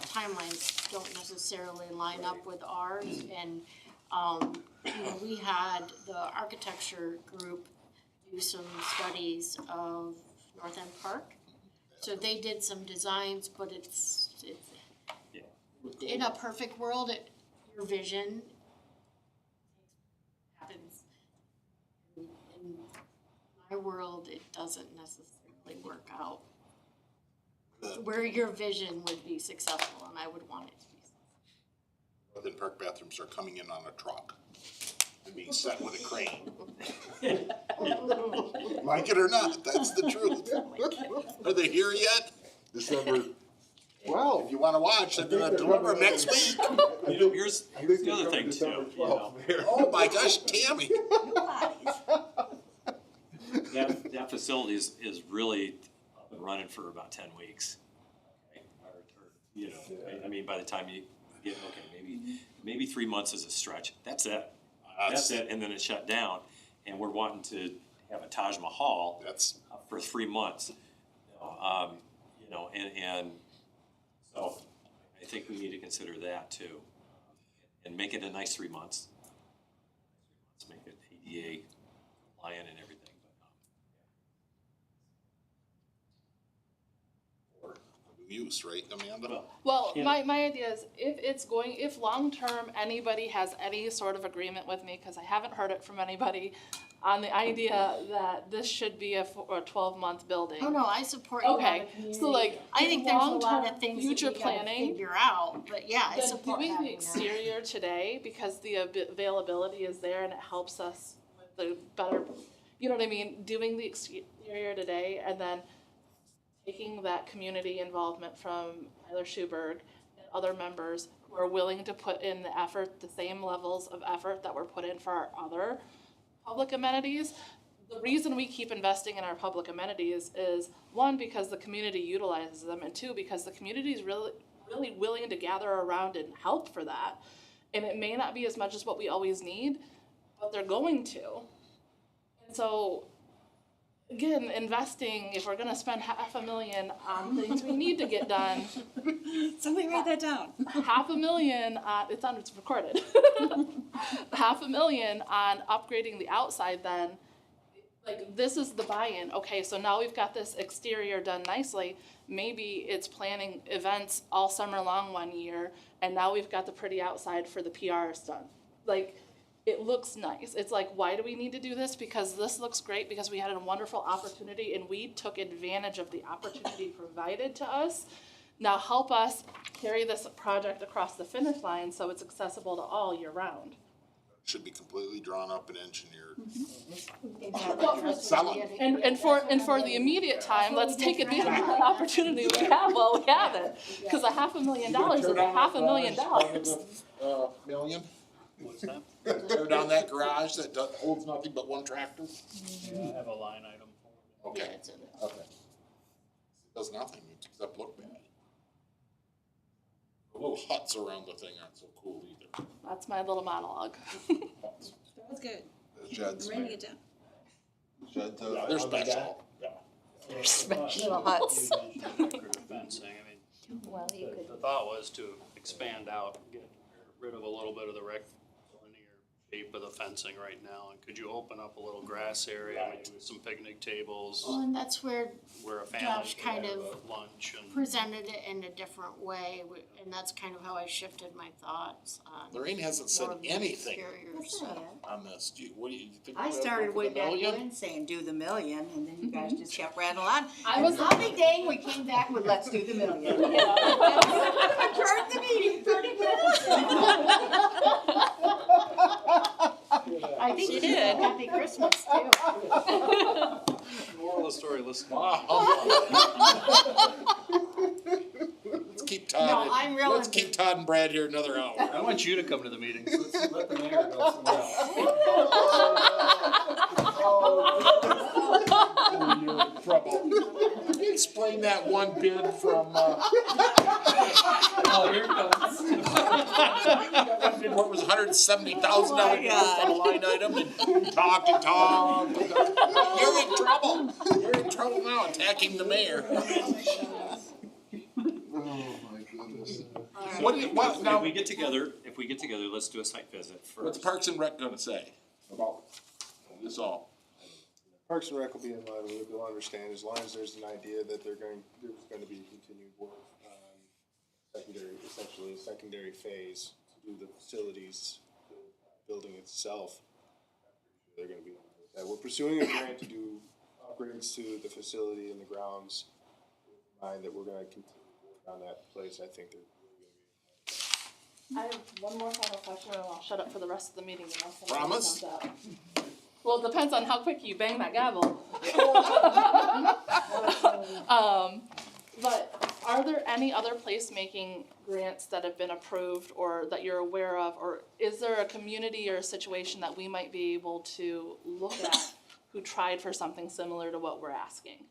timelines don't necessarily line up with ours. And, you know, we had the architecture group do some studies of North End Park. So they did some designs, but it's in a perfect world, your vision happens. In my world, it doesn't necessarily work out. Where your vision would be successful, and I would want it to be. North End Park bathrooms are coming in on a truck and being set with a crane. Like it or not, that's the truth. Are they here yet? December, well. If you wanna watch, they're gonna deliver next week. You know, here's the other thing too, you know. Oh my gosh, Tammy. That facility is really up and running for about 10 weeks. Okay? Or, you know, I mean, by the time you get, okay, maybe 3 months is a stretch. That's it. That's it, and then it shut down. And we're wanting to have a Taj Mahal for 3 months. You know, and so I think we need to consider that too. And make it a nice 3 months. Let's make it ADA compliant and everything. use, right, Amanda? Well, my idea is if long-term anybody has any sort of agreement with me, because I haven't heard it from anybody, on the idea that this should be a 12-month building. Oh, no, I support you on the Okay, community. so like, I think there's a lot long-term of things that future we gotta planning, figure out, but yeah, I then support doing the having that. exterior today, because the availability is there and it helps us with the better, you know what I mean? Doing the exterior today and then taking that community involvement from Tyler Schuberg and other members who are willing to put in the effort, the same levels of effort that were put in for our other public amenities. The reason we keep investing in our public amenities is, one, because the community utilizes them, and two, because the community is really willing to gather around and help for that. And it may not be as much as what we always need, but they're going to. And so, again, investing, if we're gonna spend $500,000 on things we need to get done. Somebody write that down. $500,000 on, it's recorded. $500,000 on upgrading the outside, then, like, this is the buy-in. Okay, so now we've got this exterior done nicely. Maybe it's planning events all summer long one year, and now we've got the pretty outside for the PRs done. Like, it looks nice. It's like, why do we need to do this? Because this looks great, because we had a wonderful opportunity and we took advantage of the opportunity provided to us. Now help us carry this project across the finish line so it's accessible to all year round. Should be completely drawn up and engineered. And for the immediate time, let's take advantage of that opportunity we have while we have it. Because $500,000 is $500,000. Million? What's that? Tear down that garage that holds nothing but one tractor? I have a line item for it. Okay, okay. Does nothing except look bad. The little huts around the thing aren't so cool either. That's my little monologue. That's good. Sheds. I'm writing it down. Sheds. They're special. They're special little huts. Fencing, I mean, Well, you could. the thought was to expand out, get rid of a little bit of the rectilinear shape of the fencing right now, and could you open up a little grass area, maybe with some picnic tables, Well, and that's where where a family Josh could kind have of a lunch and. presented it in a different way, and that's kind of how I shifted my thoughts on. Lorraine hasn't said more of the anything exteriors. on this. What do you think? I we're gonna started go for way the back million? when saying do the million, and then you guys just kept rattling on. I was- Lovely day, we came back with let's do the million. Adjourned the meeting 30 minutes. I think She she did. said Happy Christmas too. Moral of the story, listen. Let's keep Todd. No, I'm real Let's keep Todd and Brad here another hour. I want you to come to the meetings. Let's let the mayor go somewhere else. Oh, you're in trouble. Can you explain that one bid from, Oh, here it comes. that one bid, what was $170,000 bid on a line item, and talk and talk. You're in trouble. You're in trouble now, attacking the mayor. Oh, my goodness. What do you, what, If now, we get together, let's do a site visit what's first. Parks and Rec gonna say about this all? Parks and Rec will be in line with it, they'll understand, as long as there's an idea that there's going to be continued work on essentially a secondary phase to do the facilities, the building itself. They're gonna be, we're pursuing a grant to do upgrades to the facility and the grounds. Mind that we're gonna continue work on that place, I think they're I have one more final question, and I'll shut up for the rest of the meeting. Unless somebody Promise? comes up. Well, it depends on how quick you bang that gavel. But are there any other placemaking grants that have been approved or that you're aware of, or is there a community or a situation that we might be able to look at who tried for something similar to what we're asking?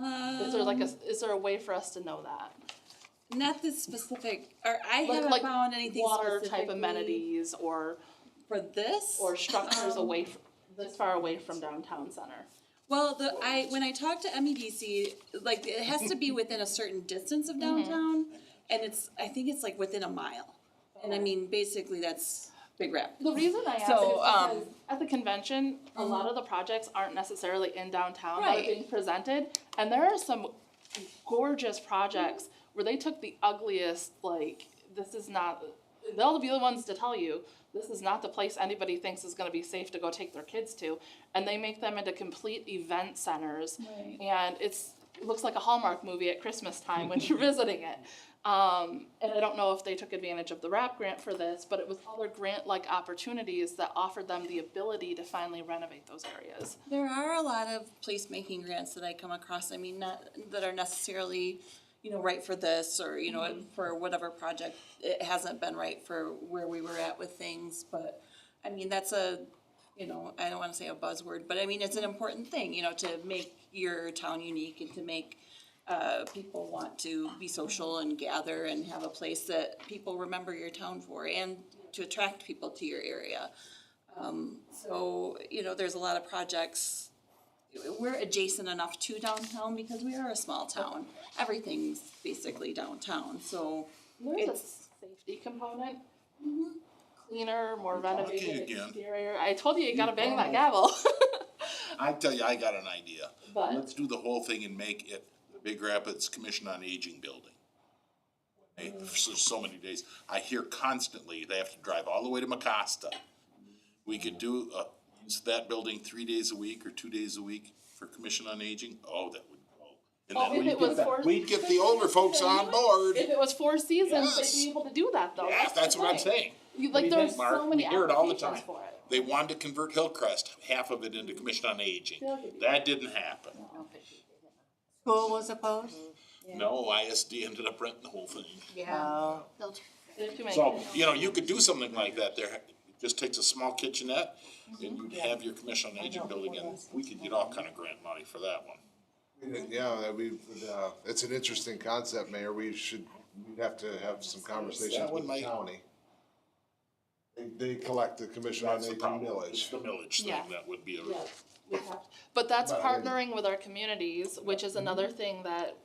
Is there a way for us to know that? Not this specific, or I Like- haven't like found anything water type specifically amenities or for this. or structures away this far away from downtown center. Well, when I talked to MEDC, like it has to be within a certain distance of downtown, and I think it's like within a mile. And I mean, basically that's Big Rapid. The reason I ask So, is because at the convention, a lot of the projects aren't necessarily in downtown that are Right. being presented, and there are some gorgeous projects where they took the ugliest, like, this is not, they'll be the ones to tell you, this is not the place anybody thinks is gonna be safe to go take their kids to. And they make them into complete event centers. Right. And it looks like a Hallmark movie at Christmas time when you're visiting it. And I don't know if they took advantage of the RAP grant for this, but it was other grant-like opportunities that offered them the ability to finally renovate those areas. There are a lot of placemaking grants that I come across, I mean, not, that are necessarily, you know, right for this, or, you know, for whatever project. It hasn't been right for where we were at with things, but, I mean, that's a, you know, I don't wanna say a buzzword, but I mean, it's an important thing, you know, to make your town unique and to make people want to be social and gather and have a place that people remember your town for, and to attract people to your area. So, you know, there's a lot of projects. We're adjacent enough to downtown because we are a small town. Everything's basically downtown, so There's a it's. safety component. Cleaner, more renovated again. exterior. I told you, you gotta bang that gavel. I tell you, I got an idea. But- Let's do the whole thing and make it the Big Rapids Commission on Aging building. Okay, for so many days. I hear constantly they have to drive all the way to Mecosta. We could do, use that building 3 days a week or 2 days a week for Commission on Aging. Oh, that would go. And Oh, then if we'd it get was that- for- we'd get the older folks on board. If it was 4 seasons, Yes. they'd be able to do that though. Yeah, that's the what I'm thing. saying. You, What do like, you there's think, Mark? so many We hear it all the applications time. for it. They wanted to convert Hillcrest, half of it into Commission on Aging. That didn't happen. School was opposed? No, ISD ended up renting the whole thing. Yeah. There's too many So, kids. you know, you could do something like that there. It just takes a small kitchenette and you'd have your Commission on Aging building, and we could get all kind of grant money for that one. Yeah, it's an interesting concept, Mayor. We'd have to have some conversations That one with the might- county. They collect the Commission on That's the Aging problem. It's millage. the millage thing Yeah. that would be a. Yeah, we have- But that's But- partnering with our communities, which is another thing that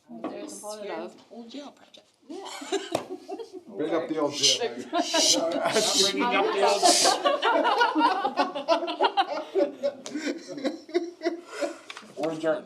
they're a component Your of. old jail project. Bring up the old jail. Bringing up the old. We're adjourned.